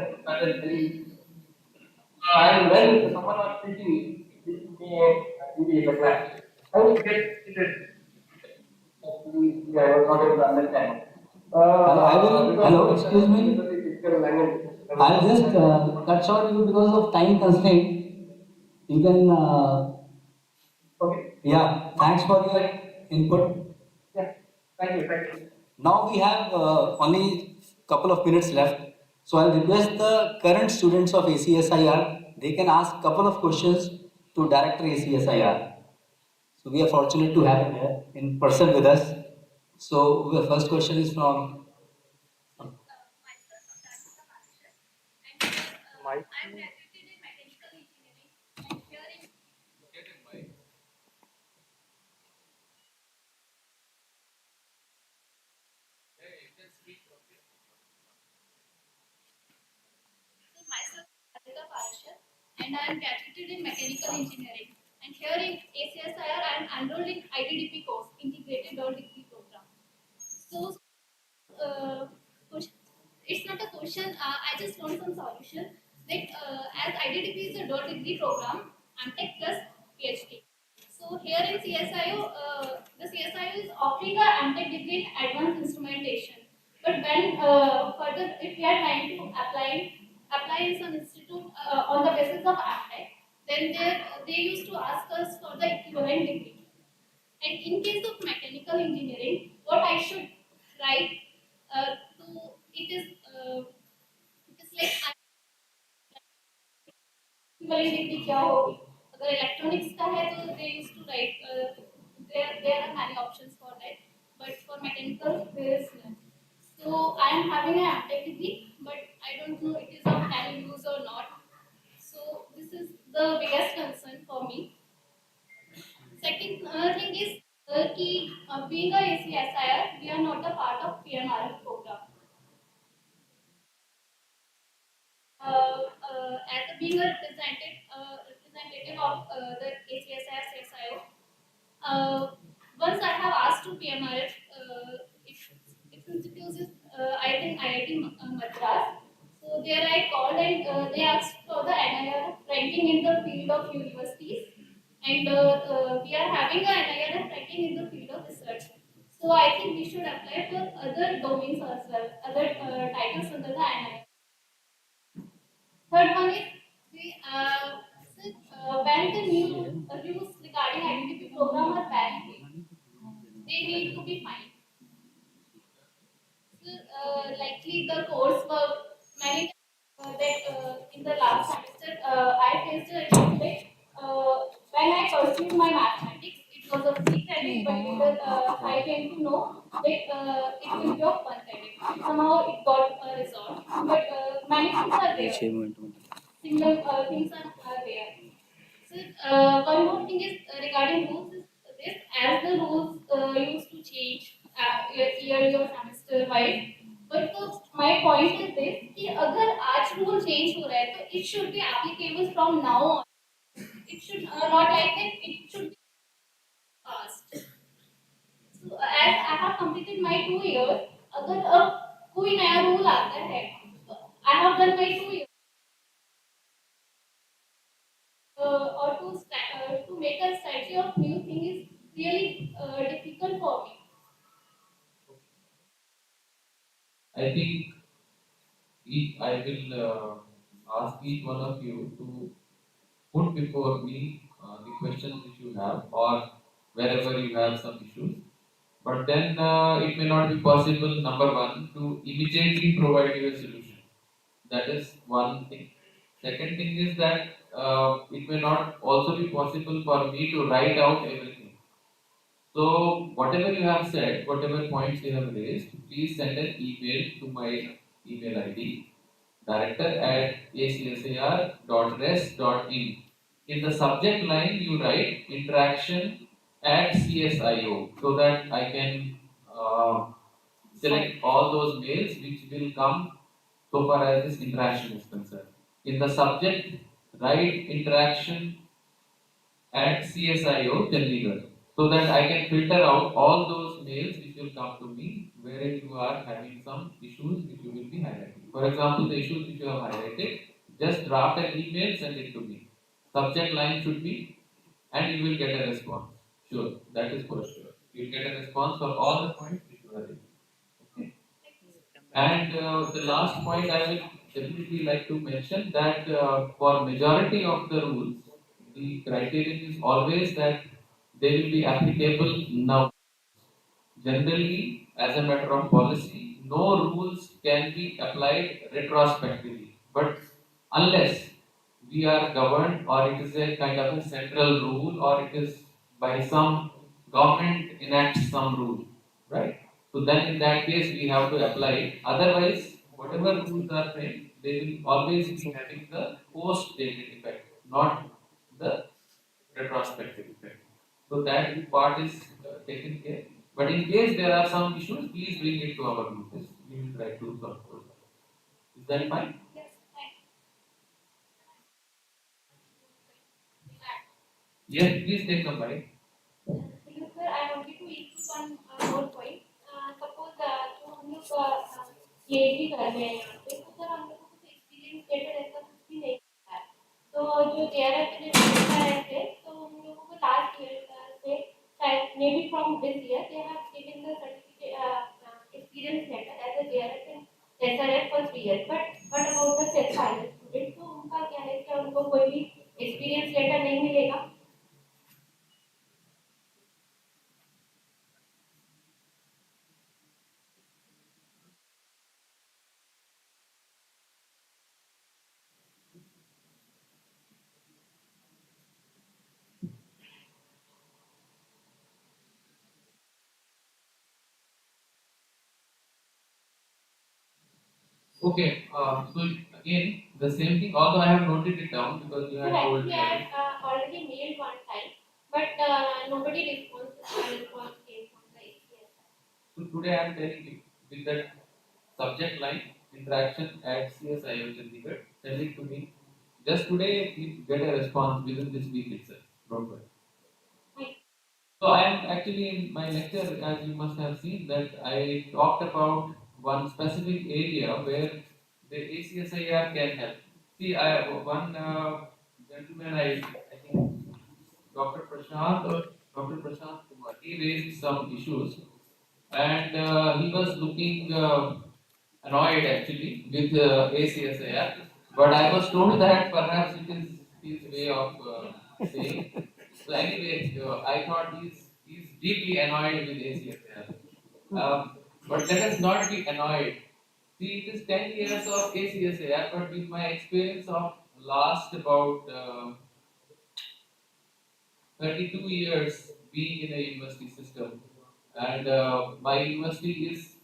and when someone was teaching me in the class, I would get it. Yeah, I was not able to understand. I will, hello, excuse me. Physical language. I'll just cut short you because of time constraint. You can, Okay. yeah, thanks for your input. Yeah. Thank you. Thank you. Now we have only couple of minutes left. So I'll request the current students of ACSIR, they can ask couple of questions to Director ACSIR. So we are fortunate to have him here in person with us. So the first question is from Myself, Radhika Parashar, and I am graduated in mechanical engineering. And here in ACSIR, I am enrolled in IDDP course, Integrated Dual Degree Program. So, uh, question- it's not a question. I just want some solution. Like, as IDDP is a dual degree program, MTech plus PhD. So here in CSIO, the CSIO is offering a MTech degree in advanced instrumentation. But when further, if we are trying to apply in some institute on the basis of MTech, then they used to ask us for the equivalent degree. And in case of mechanical engineering, what I should write to it is like equivalent degree क्या होगी? अगर electronics का है तो they used to write there are many options for that, but for mechanical there is none. So I am having an MTech degree, but I don't know it is of any use or not. So this is the biggest concern for me. Second thing is being a ACSIR, we are not a part of PMRF program. As being a representative of the ACSIR-CSIO, once I have asked to PMRF, its institute is I think IIT Madras. So there I called and they asked for the NIR ranking in the field of universities, and we are having a NIR ranking in the field of research. So I think we should apply for other domains as well, other titles under the NIR. Third one is when the new rules regarding identity program are valid, they need to be fine. So, likely the coursework, many that in the last semester I faced a issue like when I pursued my mathematics, it was of 3 credit, but later I came to know that it will be of 1 credit. Somehow it got resolved, but many things are there. Single things are there. So, one more thing is regarding rules is this, as the rules used to change yearly or semester wise. But my point is this कि अगर आज rule change हो रहा है तो it should be applicable from now on. It should not like that. It should be fast. So as I have completed my 2 years, अगर अब कोई नया rule आता है, I have done my 2 years. To make a strategy of new thing is really difficult for me. I think I will ask each one of you to put before me the questions which you have or wherever you have some issues. But then it may not be possible, number one, to immediately provide you a solution. That is one thing. Second thing is that it may not also be possible for me to write out everything. So, whatever you have said, whatever points you have raised, please send an email to my email ID director@acsir.res.in. In the subject line, you write interaction at CSIO so that I can select all those mails which will come so far as this interaction is concerned. In the subject, write interaction at CSIO Chandigarh so that I can filter out all those mails which will come to me wherein you are having some issues which you will be highlighting. For example, the issues which you have highlighted, just draft an email, send it to me. Subject line should be, and you will get a response. Sure, that is for sure. You will get a response for all the points which you are raising. Okay. And the last point I will definitely like to mention that for majority of the rules, the criterion is always that they will be applicable now. Generally, as a matter of policy, no rules can be applied retrospectively. But unless we are governed, or it is a kind of a central rule, or it is by some government enacts some rule, right? So then in that case we have to apply it. Otherwise, whatever rules are framed, they will always be having the post-dated effect, not the retrospective effect. So that part is taken care. But in case there are some issues, please bring it to our notice. We will try to solve those. Is that fine? Yes, thank Yes, please take a bite. you, sir. I wanted to include one more point. Suppose जो हम लोग PhD कर रहे हैं यहाँ पे, तो sir हम लोगों को तो एक्सपीरियंस लेटर ऐसा कुछ भी नहीं मिलता है। तो जो JRF ने देखा है थे, तो हम लोगों को लास्ट ईयर से शायद maybe from this year they have given the certificate experience letter as a JRF in SRF for 3 years. But what about the CSIR student? तो उनका क्या है कि उनको कोई भी एक्सपीरियंस लेटर नहीं मिलेगा? Okay, so again, the same thing, although I have noted it down because you So had told actually, me. I have already mailed one time, but nobody response came from the ACS. So today I am telling you with that subject line interaction at CSIO Chandigarh, send it to me. Just today, you get a response within this week itself. Don't worry. So I am actually in my lecture, as you must have seen, that I talked about one specific area where the ACSIR can help. See, one gentleman, I think Dr. Prashant or Dr. Prashant Kumar, he raised some issues, and he was looking annoyed actually with ACSIR. But I was told that perhaps it is his way of saying. So anyway, I thought he's deeply annoyed with ACSIR. But let us not be annoyed. See, it is 10 years of ACSIR, but with my experience of last about 32 years being in a university system, and my university is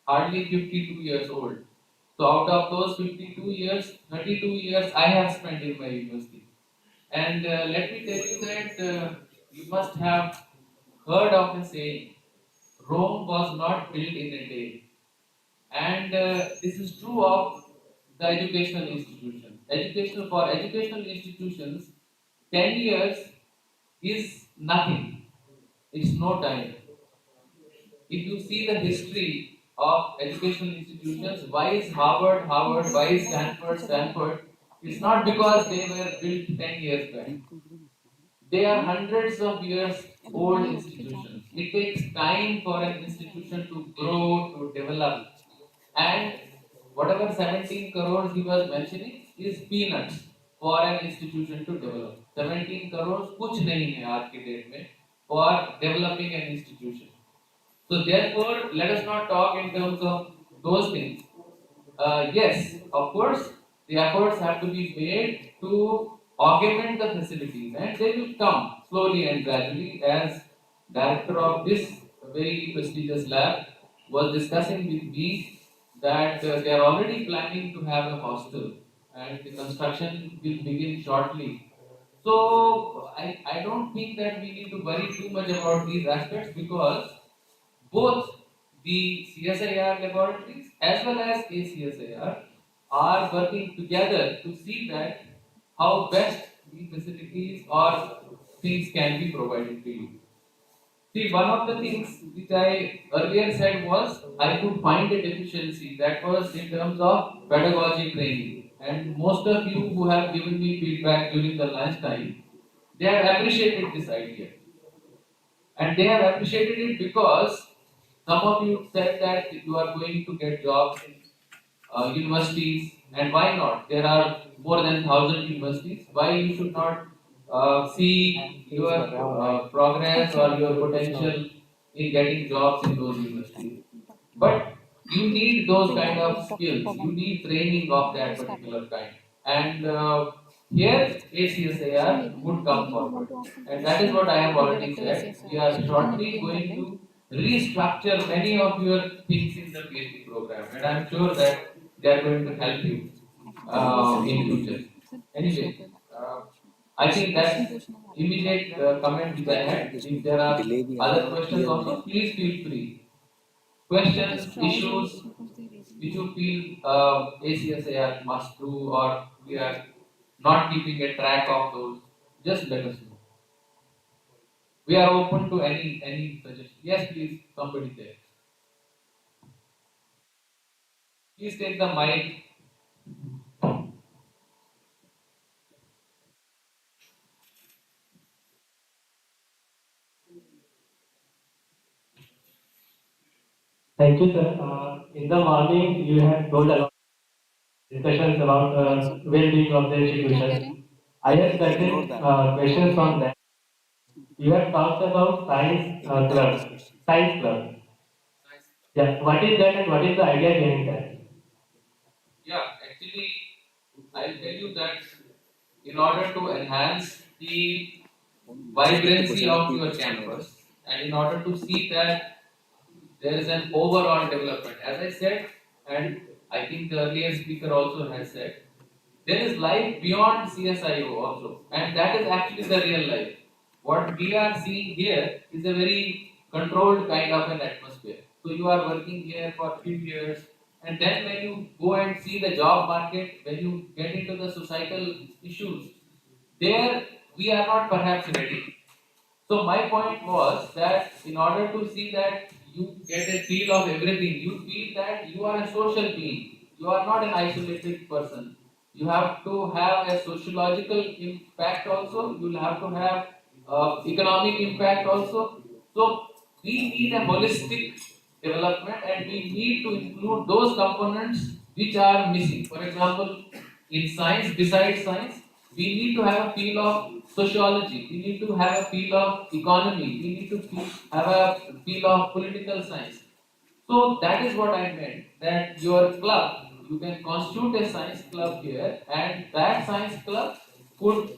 hardly 52 years old. So out of those 52 years, 32 years I have spent in my university. And let me tell you that you must have heard of a saying, Rome was not built in a day. And this is true of the educational institutions. For educational institutions, 10 years is nothing. It's no time. If you see the history of educational institutions, why is Harvard, Harvard, why is Stanford, Stanford? It's not because they were built 10 years back. They are hundreds of years old institutions. It takes time for an institution to grow, to develop. And whatever 17 crores he was mentioning is peanuts for an institution to develop. 17 crores कुछ नहीं है आज के date में for developing an institution. So therefore, let us not talk in terms of those things. Yes, of course, the efforts have to be made to augment the facilities, and they will come slowly and gradually. As director of this very prestigious lab was discussing with me that they are already planning to have a hostel, and the construction will begin shortly. So I don't think that we need to worry too much about these aspects because both the CSIR laboratories as well as ACSIR are working together to see that how best the facilities or things can be provided to you. See, one of the things which I earlier said was I could find a deficiency that was in terms of pedagogy training. And most of you who have given me feedback during the lunchtime, they have appreciated this idea. And they have appreciated it because some of you said that you are going to get jobs in universities, and why not? There are more than 1,000 universities. Why you should not see your progress or your potential in getting jobs in those universities? But you need those kind of skills. You need training of that particular kind. And here ACSIR would come forward. And that is what I have already said. We are shortly going to restructure many of your things in the PhD program. And I'm sure that they are going to help you in future. Anyway, I think that's immediate comment which I had. If there are other questions also, please feel free. Questions, issues which you feel ACSIR must do or we are not keeping a track of those, just let us know. We are open to any suggestion. Yes, please, somebody there. Please take the mic. Thank you, sir. In the morning, you have told a lot of discussions about well-being of the institution. I have certain questions from that. You have talked about science club. Yeah, what is that and what is the idea behind that? Yeah, actually, I'll tell you that in order to enhance the vibrancy of your campus and in order to see that there is an overall development, as I said, and I think the earlier speaker also has said, there is life beyond CSIO also, and that is actually the real life. What we are seeing here is a very controlled kind of an atmosphere. So you are working here for a few years, and then when you go and see the job market, when you get into the societal issues, there we are not perhaps ready. So my point was that in order to see that you get a feel of everything, you feel that you are a social being. You are not an isolated person. You have to have a sociological impact also. You will have to have economic impact also. So we need a holistic development and we need to include those components which are missing. For example, in science, besides science, we need to have a feel of sociology, we need to have a feel of economy, we need to have a feel of political science. So that is what I meant, that your club, you can constitute a science club here, and that science club could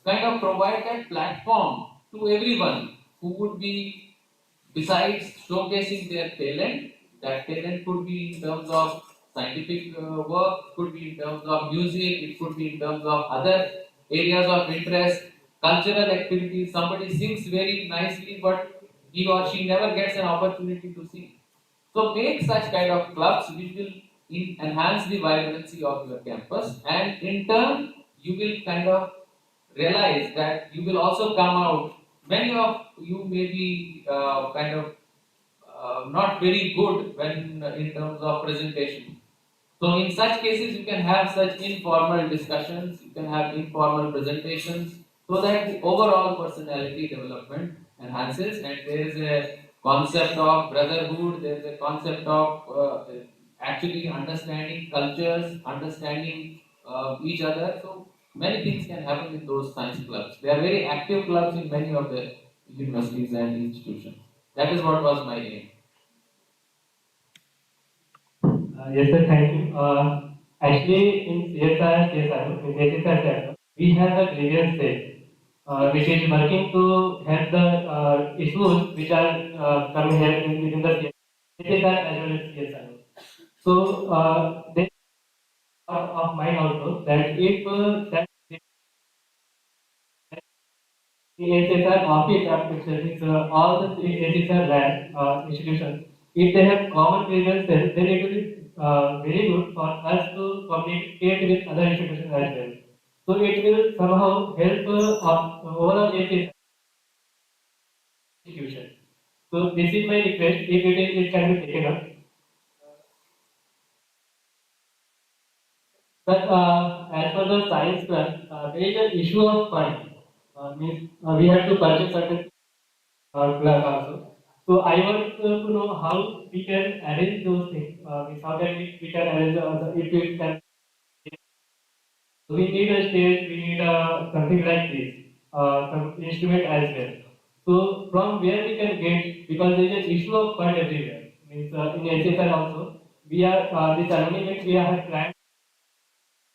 kind of provide that platform to everyone who would be, besides showcasing their talent, that talent could be in terms of scientific work, could be in terms of music, it could be in terms of other areas of interest, cultural activities. Somebody sings very nicely, but he or she never gets an opportunity to sing. So make such kind of clubs which will enhance the vibrancy of your campus, and in turn you will kind of realize that you will also come out. Many of you may be kind of not very good when in terms of presentation. So in such cases, you can have such informal discussions, you can have informal presentations, so that the overall personality development enhances, and there is a concept of brotherhood, there is a concept of actually understanding cultures, understanding each other. So many things can happen in those science clubs. They are very active clubs in many of the universities and institutions. That is what was my aim. Yes, sir, thank you. Actually, in CSIR-CSIO, in AcSIR, we have a grievance cell, which is working to help the issues which are coming here within the CSIR as well as CSIO. So, there is part of mine also that if that AcSIR office applications, all the AcSIR lab institutions, if they have common grievances, then it will be very good for us to communicate with other institutions as well. So it will somehow help overall AcSIR institution. So this is my request. If it can be taken up. But as for the science class, there is an issue of fund. Means we have to purchase certain class also. So I want to know how we can arrange those things. Means how can we can arrange if we can. We need a stage, we need something like this, some instrument as well. So from where we can get, because there is an issue of fund everywhere. Means in HSR also, we are this alumni meet we have planned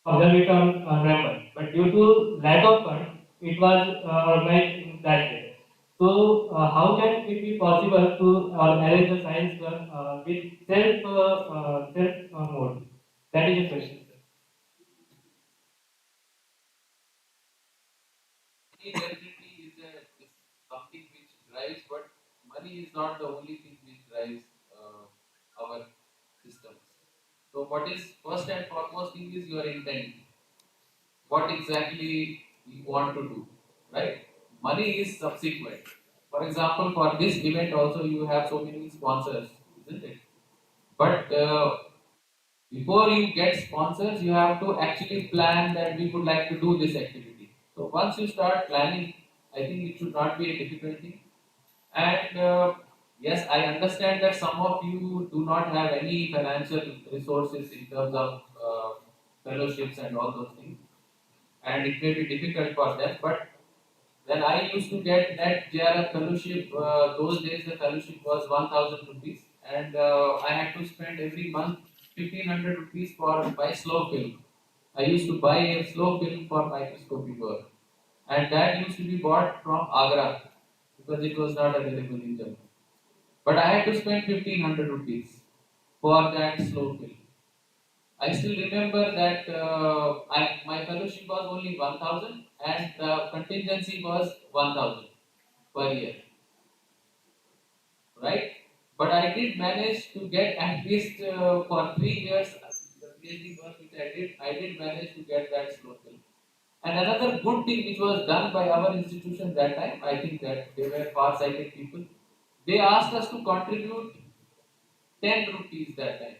observe it on November, but due to lack of fund, it was organized in that way. So how can it be possible to arrange the science club with self mode? That is the question, sir. Definitely is something which drives, but money is not the only thing which drives our systems. So, what is first and foremost thing is your intent. What exactly you want to do, right? Money is subsequent. For example, for this event also you have so many sponsors, isn't it? But before you get sponsors, you have to actually plan that we would like to do this activity. So once you start planning, I think it should not be a difficult thing. And yes, I understand that some of you do not have any financial resources in terms of fellowships and all those things, and it may be difficult for them. But when I used to get that JRF fellowship, those days the fellowship was 1000 rupees, and I had to spend every month 1500 rupees for my slow film. I used to buy a slow film for microscopy work, and that used to be bought from Agra because it was not available in Jammu. But I had to spend 1500 rupees for that slow film. I still remember that my fellowship was only 1000 and the contingency was 1000 per year, right? But I did manage to get at least for 3 years the PhD work which I did manage to get that slow film. And another good thing which was done by our institution that time, I think that they were far-sighted people. They asked us to contribute 10 rupees that time.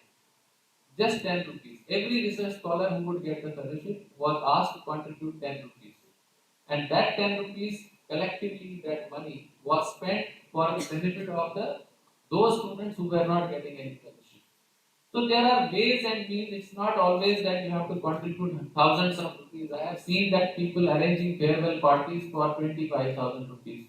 Just 10 rupees. Every research scholar who would get the fellowship was asked to contribute 10 rupees. And that 10 rupees, collectively, that money was spent for the benefit of those students who were not getting any fellowship. So there are ways and means. It's not always that you have to contribute thousands of rupees. I have seen that people arranging farewell parties for 25,000 rupees.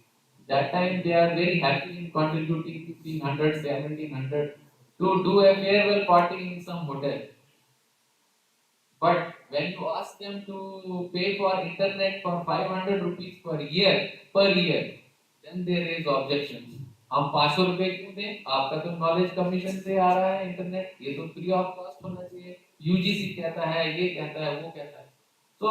That time they are very happy in contributing 1500, 1700 to do a farewell party in some hotel. But when you ask them to pay for internet for 500 rupees per year, then they raise objections. हम 500 रुपए क्यों दें? आपका तो knowledge commission से आ रहा है internet, ये तो फ्री ऑफ कॉस्ट होना चाहिए. यूजीसी कहता है, ये कहता है, वो कहता है. So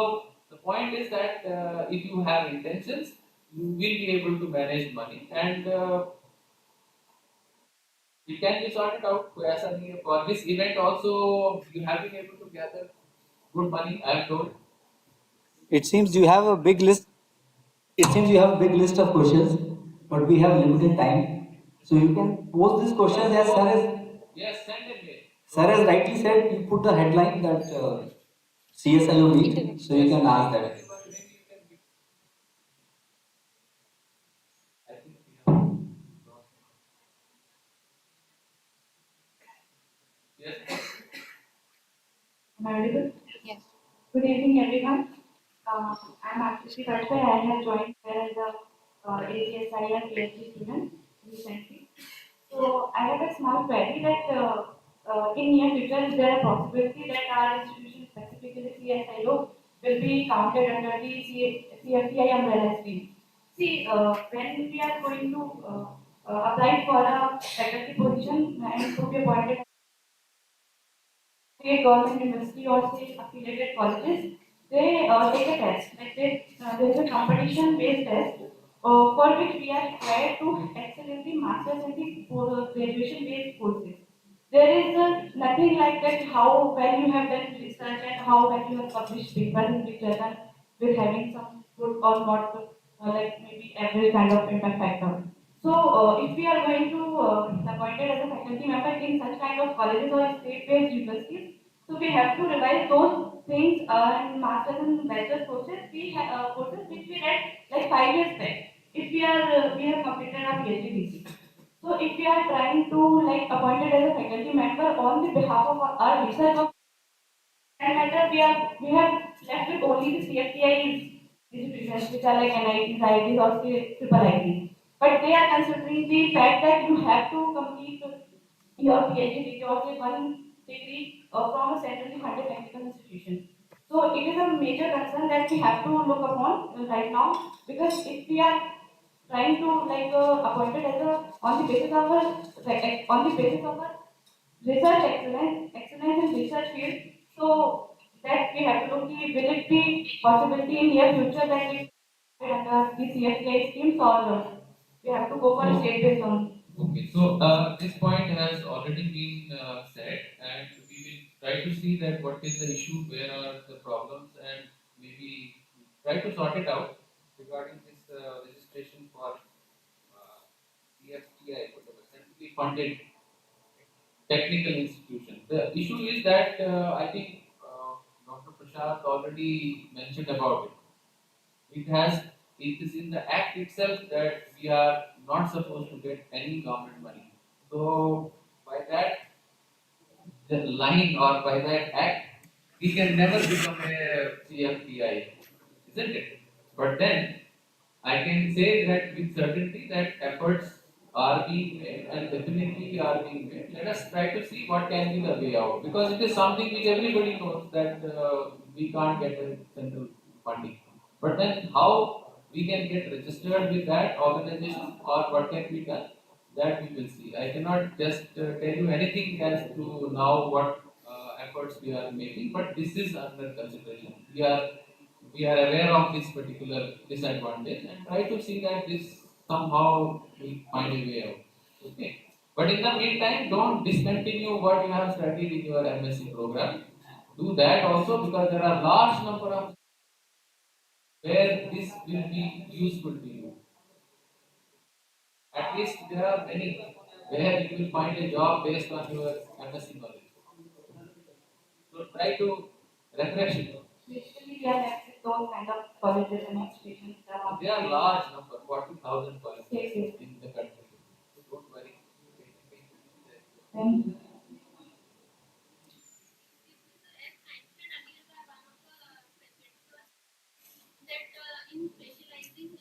the point is that if you have intentions, you will be able to manage money, and it can be sorted out. कोई ऐसा नहीं है. For this event also, you have been able to gather good money, I am told. It seems you have a big list. It seems you have a big list of questions, but we have limited time. So you can pose these questions as Yes, send a mail. Sir has rightly said. You put the headline that CSIO meet, so you can ask that. I think we have. Yes. Am I audible? Yes. Good evening, everyone. I'm Akshi Kashpai. I have joined here as a ACSIR PhD student recently. So I have a small query that in near future, is there a possibility that our institution, specifically CSIO, will be counted under the CFTI umbrella scheme? See, when we are going to apply for a faculty position and to be appointed say government university or say affiliated colleges, they take a test. Like there is a competition-based test for which we are required to excel in the masters and the graduation-based courses. There is nothing like that. How well you have done research and how well you have published papers in which journal with having some good or not like maybe every kind of impact factor. So, if we are going to appointed as a faculty member in such kind of colleges or state-based universities, so we have to revise those things in masters and bachelor's courses. Courses which we read like 5 years back. If we have completed our PhD thesis. So, if we are trying to like appointed as a faculty member on the behalf of our research of that matter, we have left with only the CFTI institutions which are like NITs, IITs or triple ITs. But they are considering the fact that you have to complete your PhD degree or say one degree from a centrally funded technical institution. So it is a major concern that we have to look upon right now, because if we are trying to like appointed as a on the basis of a research excellence in research field. So that we have to look the will it be possibility in near future that we under the CFTI schemes, or we have to go for a state based on. Okay, so this point has already been said, and we will try to see that what is the issue, where are the problems, and maybe try to sort it out regarding this registration for CFTI, whatever, centrally funded technical institution. The issue is that I think Dr. Prashad already mentioned about it. It is in the act itself that we are not supposed to get any government money. So by that the line or by that act, we can never become a CFTI, isn't it? But then I can say that with certainty that efforts are being made and definitely are being made. Let us try to see what can be the way out, because it is something which everybody knows that we can't get a central funding. But then how we can get registered with that organization or what can be done, that we will see. I cannot just tell you anything as to now what efforts we are making, but this is under consideration. We are aware of this particular disadvantage and try to see that this somehow we find a way out. Okay. But in the meantime, don't discontinue what you have studied in your MSc program. Do that also, because there are large number of where this will be useful to you. At least there are many where you will find a job based on your MSc knowledge. So try to refresh it. Basically, we are left with those kind of colleges and institutions. They are large number, 40,000 colleges Yes, yes. in the country. So don't worry. Thank you. That in specialization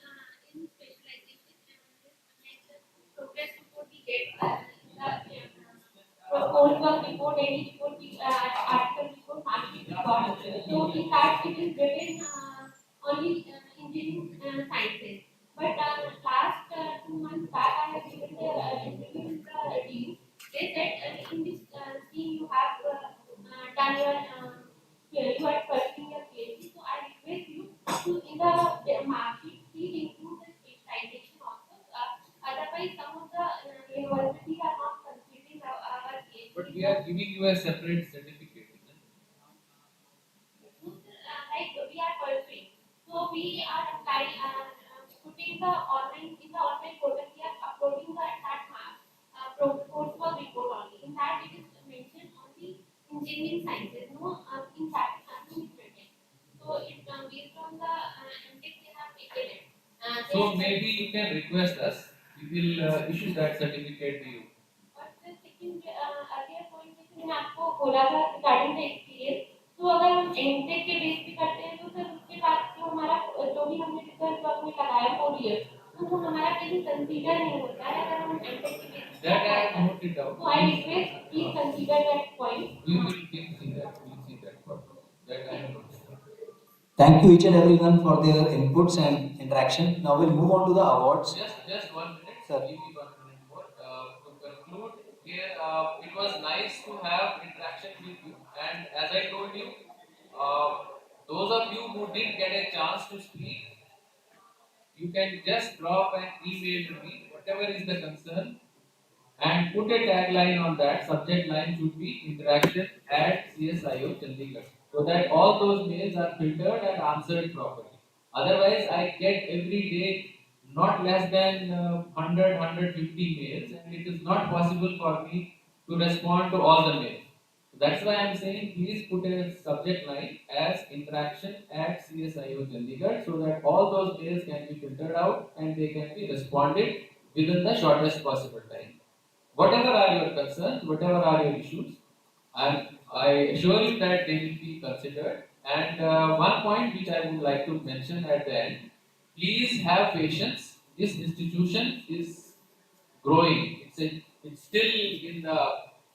like the progress report we get the coursework report, any report, article report, market report. So in that it is written only engineering sciences. But last 2 months back, I have given the interview with the dean. They said in this scheme you have done your you are pursuing your PhD. So I request you to in the mark sheet please include the specialization also. Otherwise, some of the universities are not considering our PhD. But we are giving you a separate certificate, isn't it? Like we are pursuing. So we are applying, putting the online in the online portal. We are uploading the that mark coursework report only. In that it is mentioned only engineering sciences. No, in that nothing is written. So it based on the MTech they have taken it. So maybe you can request us. We will issue that certificate to you. और फिर second अगले point जैसे मैंने आपको बोला था regarding the experience, तो अगर हम एमटेक के बेस पे करते हैं तो फिर उसके बाद जो हमारा जो भी हमने रिसर्च वर्क में लगाया 4 इयर्स, तो वो हमारा कहीं कंसीडर नहीं होता है अगर हम एमटेक के बेस पे That I have noted out. तो I request please consider that point. We will see that. We will see that part. That I have noted out. Thank you each and everyone for their inputs and interaction. Now we'll move on to the awards. Just 1 minute. Sir. Give me 1 minute more. To conclude here, it was nice to have interaction with you. And as I told you, uh, those of you who did get a chance to speak, you can just drop an email to me, whatever is the concern, and put a tagline on that. Subject line should be interaction at CSIO Chandigarh, so that all those mails are filtered and answered properly. Otherwise, I get every day not less than 100, mails, and it is not possible for me to respond to all the mails. That's why I'm saying please put a subject line as interaction at CSIO Chandigarh so that all those mails can be filtered out and they can be responded within the shortest possible time. Whatever are your concerns, whatever are your issues, I assure you that they will be considered. And one point which I would like to mention at the end, please have patience. This institution is growing. It's still in the,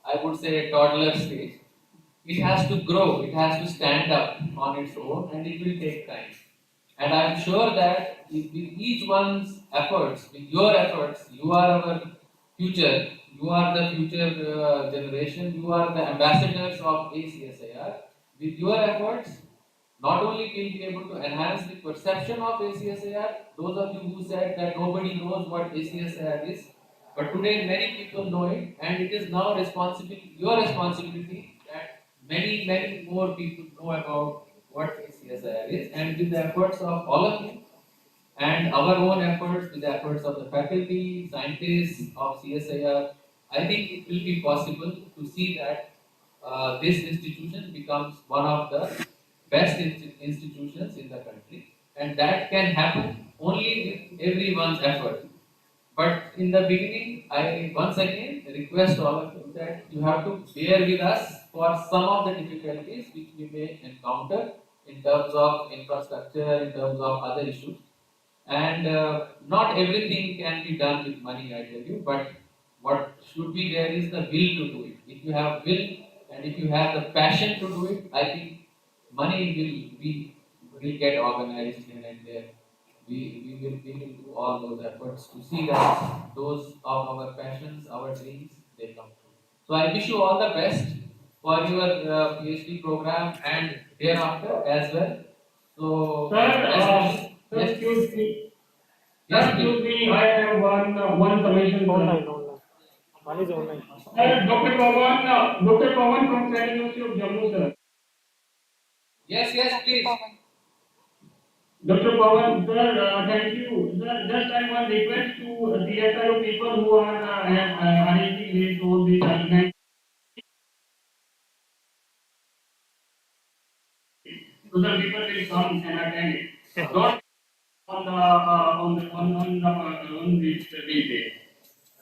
I would say, toddler stage. It has to grow, it has to stand up on its own, and it will take time. And I'm sure that with each one's efforts, with your efforts, you are our future, you are the future generation, you are the ambassadors of ACSIR. With your efforts, not only will be able to enhance the perception of ACSIR, those of you who said that nobody knows what ACSIR is, but today many people know it, and it is now your responsibility that many more people know about what ACSIR is, and with the efforts of all of you and our own efforts, with the efforts of the faculty, scientists of CSIR, I think it will be possible to see that this institution becomes one of the best institutions in the country, and that can happen only with everyone's effort. But in the beginning, I once again request all of you that you have to bear with us for some of the difficulties which we may encounter in terms of infrastructure, in terms of other issues. And not everything can be done with money, I tell you, but what should be there is the will to do it. If you have will and if you have the passion to do it, I think money will get organized here and there. We will do all those efforts to see that those of our passions, our dreams, they come true. So I wish you all the best for your PhD program and thereafter as well. So, Sir, sir, yes, excuse me. Sir, yes, excuse please. me, I have one submission. Online. One is online. Sir, Dr. Pawan from Central University of Jammu, sir. Yes, please. Dr. Pawan, sir, thank you. Sir, just I want request to CSIO people who are arranging this all these events. So the people will come and attend it. Not on this day.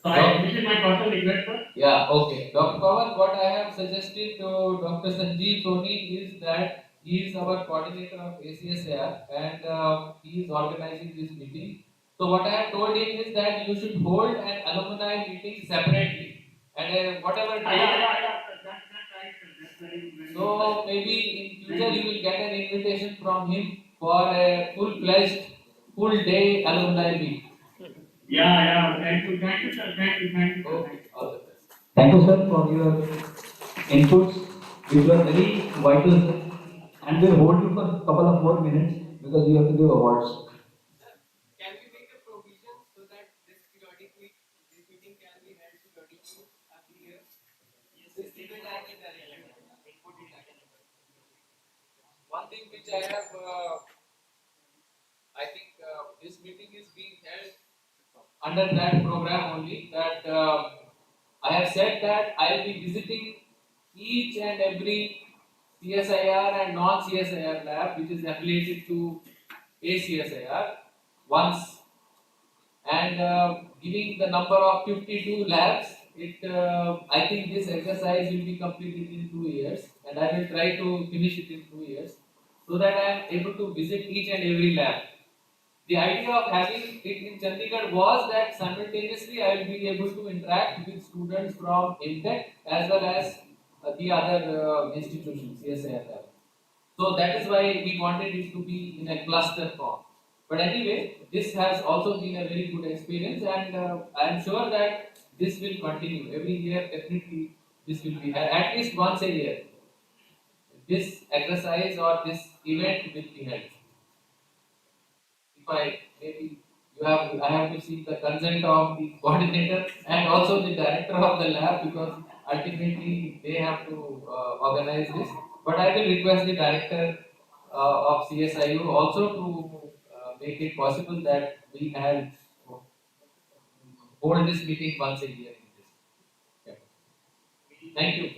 So this is my personal request, sir. Yeah, okay. Dr. Pawan, what I have suggested to Dr. Sanjeev Soni is that he is our coordinator of ACSR and he is organizing this meeting. So what I have told him is that you should hold an alumni meeting separately and whatever day. That's right, sir. That's very So maybe in future you will get an invitation from him for a full-fledged, full-day alumni meet. Yeah. Thank you, sir. Okay, all the best. Thank you, sir, for your inputs, which were very vital, sir. And we'll hold you for a couple of more minutes because you have to give awards. Can we make a provision so that this meeting can be held periodically every year? Yes, this debate I can input it. One thing which I have, I think this meeting is being held under that program only. That I have said that I will be visiting each and every CSIR and non-CSIR lab which is affiliated to ACSIR once, and giving the number of 52 labs. I think this exercise will be completed in 2 years, and I will try to finish it in 2 years so that I am able to visit each and every lab. The idea of having it in Chandigarh was that simultaneously I will be able to interact with students from IMTech as well as the other institutions, CSIR lab. So that is why we wanted it to be in a cluster form. But anyway, this has also been a very good experience, and I am sure that this will continue every year. Definitely, this will be at least once a year. This exercise or this event will be held. If I maybe I have to seek the consent of the coordinator and also the director of the lab because ultimately they have to organize this. But I will request the director of CSIU also to make it possible that we have hold this meeting once a year in this. Yeah. Thank you.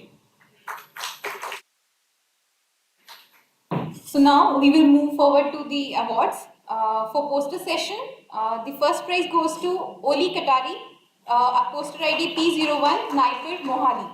So now we will move forward to the awards. For poster session, the first prize goes to Oli Katari, a poster ID P01, Naipur, Mohali.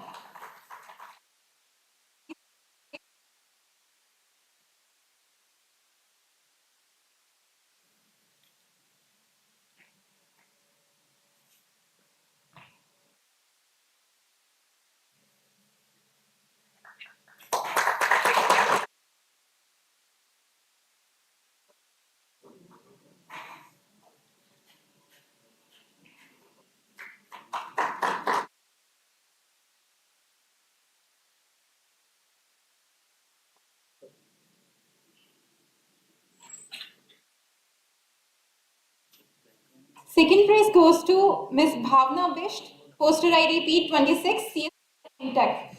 Second prize goes to Ms. Bhavna Bisht, poster ID P26, CSIR Tech.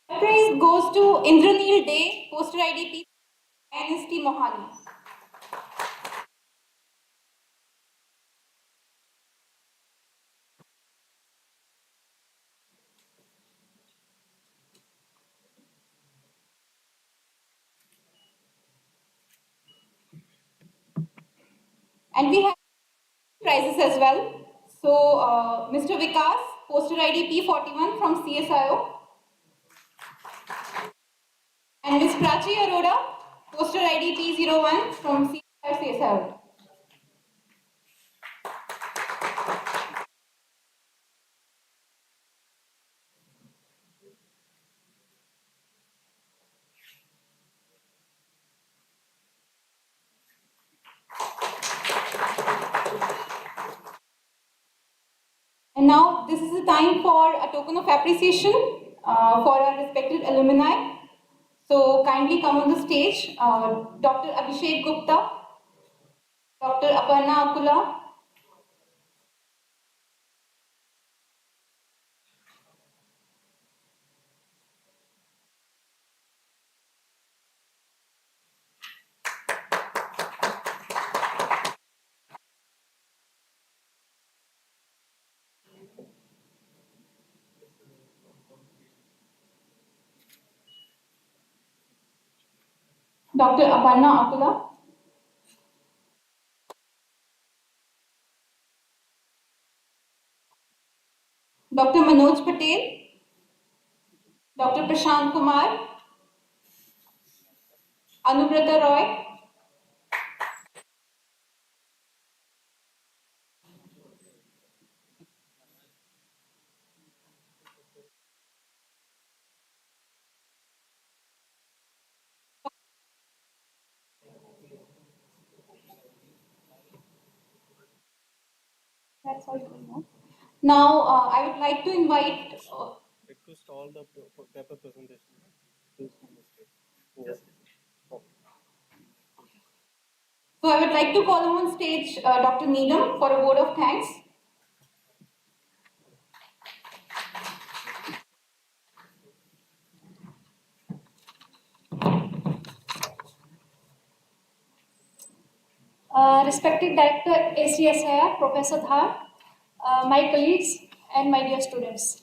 Third prize goes to Indraneel Day, poster ID P NST Mohali. And we have prizes as well. So, Mr. Vikas, poster ID P41 from CSIO, and Ms. Prachi Arora, poster ID P01 from CSIR-CSIO. And now this is the time for a token of appreciation for our respected alumni. So kindly come on the stage, Dr. Abhishek Gupta, Dr. Aparna Akula, Dr. Aparna Akula, Dr. Manoj Patel, Dr. Prashant Kumar, Anubrata Roy, that's all you know. Now, I would like to invite. Request all the paper presentation. Please come the stage. Yes. So, I would like to call on stage Dr. Needham for a word of thanks. Respected Director ACSIR, Professor Dhar, my colleagues, and my dear students.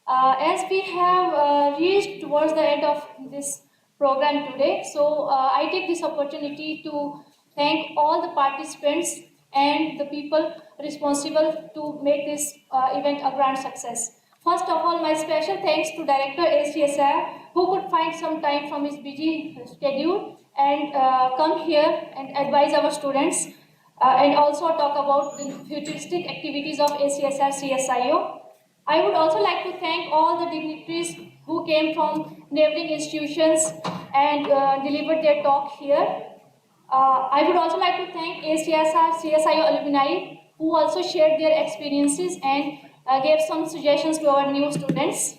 As we have reached towards the end of this program today, so I take this opportunity to thank all the participants and the people responsible to make this event a grand success. First of all, my special thanks to Director ACSIR who could find some time from his busy schedule and come here and advise our students and also talk about the futuristic activities of AcSIR-CSIO. I would also like to thank all the dignitaries who came from neighboring institutions and delivered their talk here. I would also like to thank ACSR-CSIO alumni who also shared their experiences and gave some suggestions to our new students.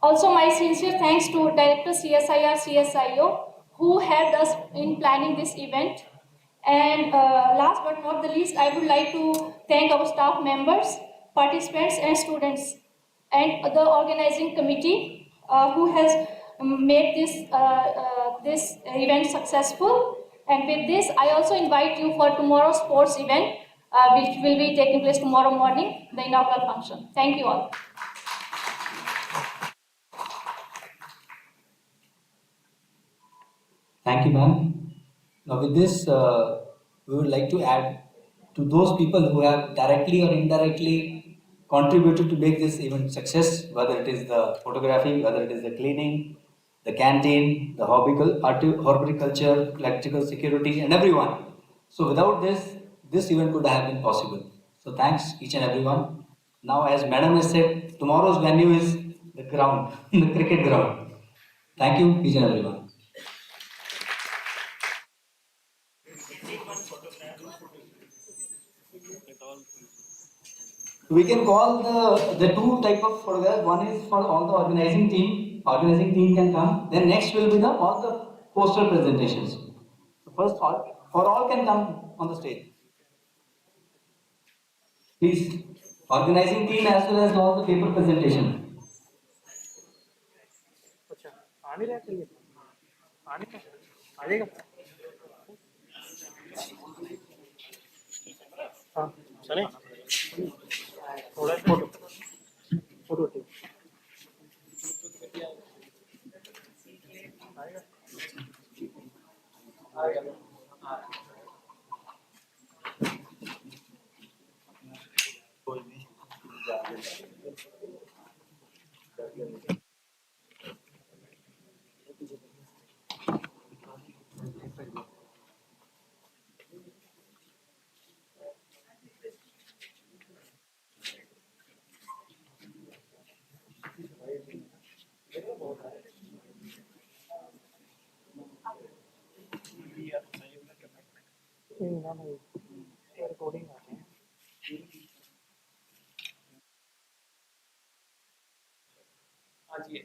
Also, my sincere thanks to Director CSIR-CSIO who helped us in planning this event. And last but not the least, I would like to thank our staff members, participants, and students, and the organizing committee who has made this event successful. And with this, I also invite you for tomorrow's sports event, which will be taking place tomorrow morning, the inaugural function. Thank you all. Thank you, ma'am. Now, with this, we would like to add to those people who have directly or indirectly contributed to make this event success, whether it is the photography, whether it is the cleaning, the canteen, the horticulture, electrical security, and everyone. So, without this, this event could have been possible. So, thanks each and everyone. Now, as Madam has said, tomorrow's venue is the ground, the cricket ground. Thank you, each and everyone. We can call the two type of photographs. One is for all the organizing team. Organizing team can come. Then next will be the all the poster presentations. So first all can come on the stage. Please, organizing team as well as all the paper presentation. हाँ जी